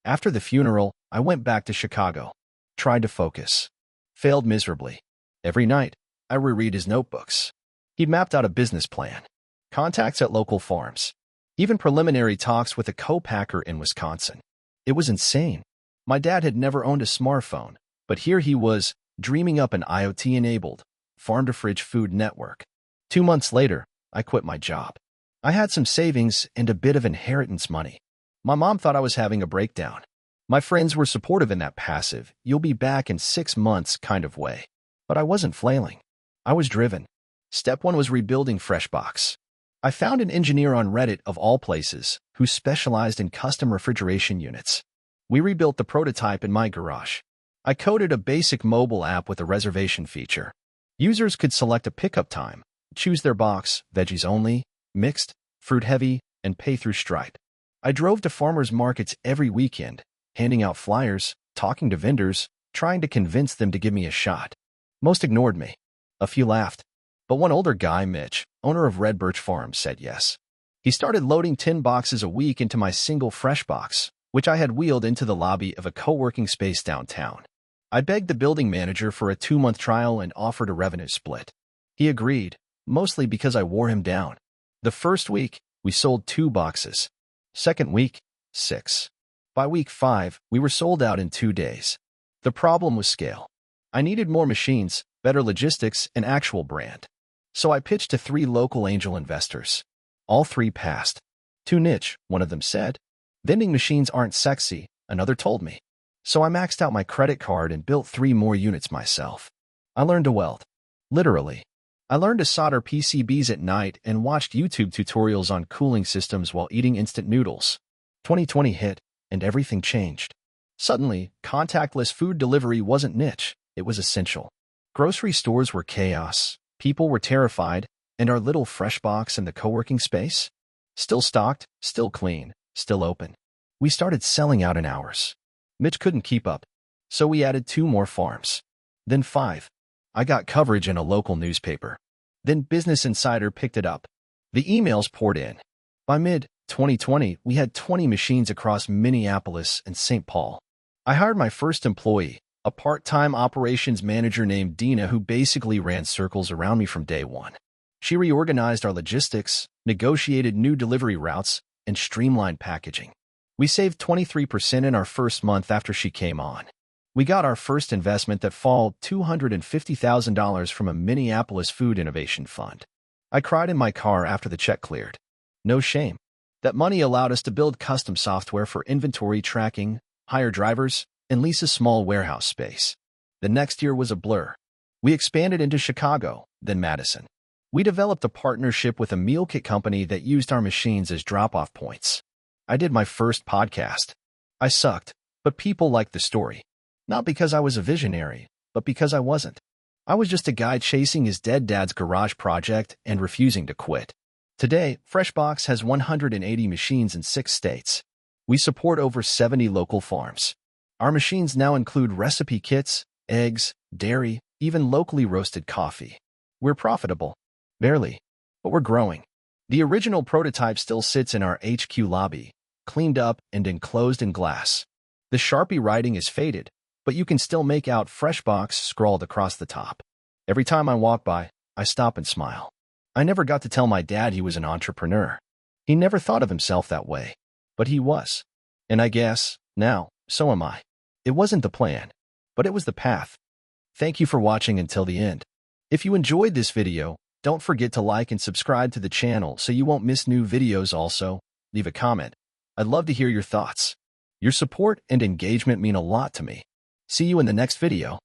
After the funeral, I went back to Chicago. Tried to focus. Failed miserably. Every night, I reread his notebooks. He'd mapped out a business plan. Contacts at local farms. Even preliminary talks with a co-packer in Wisconsin. It was insane. My dad had never owned a smartphone, but here he was, dreaming up an IoT-enabled, farm-to-fridge food network. 2 months later, I quit my job. I had some savings and a bit of inheritance money. My mom thought I was having a breakdown. My friends were supportive in that passive, "you'll be back in 6 months" kind of way. But I wasn't flailing. I was driven. Step 1 was rebuilding FreshBox. I found an engineer on Reddit, of all places, who specialized in custom refrigeration units. We rebuilt the prototype in my garage. I coded a basic mobile app with a reservation feature. Users could select a pickup time, choose their box, veggies only, mixed, fruit heavy, and pay through Stripe. I drove to farmers markets every weekend, handing out flyers, talking to vendors, trying to convince them to give me a shot. Most ignored me. A few laughed. But one older guy, Mitch, owner of Red Birch Farms, said yes. He started loading 10 boxes a week into my single fresh box, which I had wheeled into the lobby of a co-working space downtown. I begged the building manager for a 2-month trial and offered a revenue split. He agreed, mostly because I wore him down. The first week, we sold 2 boxes. Second week, 6. By week 5, we were sold out in 2 days. The problem was scale. I needed more machines, better logistics, and actual brand. So I pitched to 3 local angel investors. All 3 passed. Too niche, one of them said. Vending machines aren't sexy, another told me. So I maxed out my credit card and built 3 more units myself. I learned to weld. Literally. I learned to solder PCBs at night and watched YouTube tutorials on cooling systems while eating instant noodles. 2020 hit, and everything changed. Suddenly, contactless food delivery wasn't niche, it was essential. Grocery stores were chaos, people were terrified, and our little fresh box in the co-working space? Still stocked, still clean, still open. We started selling out in hours. Mitch couldn't keep up, so we added 2 more farms. Then 5. I got coverage in a local newspaper. Then Business Insider picked it up. The emails poured in. By mid-2020, we had 20 machines across Minneapolis and St. Paul. I hired my first employee, a part-time operations manager named Dina, who basically ran circles around me from day one. She reorganized our logistics, negotiated new delivery routes, and streamlined packaging. We saved 23% in our first month after she came on. We got our first investment that fall, $250,000 from a Minneapolis food innovation fund. I cried in my car after the check cleared. No shame. That money allowed us to build custom software for inventory tracking, hire drivers, and lease a small warehouse space. The next year was a blur. We expanded into Chicago, then Madison. We developed a partnership with a meal kit company that used our machines as drop-off points. I did my first podcast. I sucked, but people liked the story. Not because I was a visionary, but because I wasn't. I was just a guy chasing his dead dad's garage project and refusing to quit. Today, FreshBox has 180 machines in 6 states. We support over 70 local farms. Our machines now include recipe kits, eggs, dairy, even locally roasted coffee. We're profitable. Barely. But we're growing. The original prototype still sits in our HQ lobby, cleaned up and enclosed in glass. The Sharpie writing is faded, but you can still make out FreshBox scrawled across the top. Every time I walk by, I stop and smile. I never got to tell my dad he was an entrepreneur. He never thought of himself that way, but he was. And I guess, now, so am I. It wasn't the plan, but it was the path. Thank you for watching until the end. If you enjoyed this video, don't forget to like and subscribe to the channel so you won't miss new videos. Also, leave a comment. I'd love to hear your thoughts. Your support and engagement mean a lot to me. See you in the next video.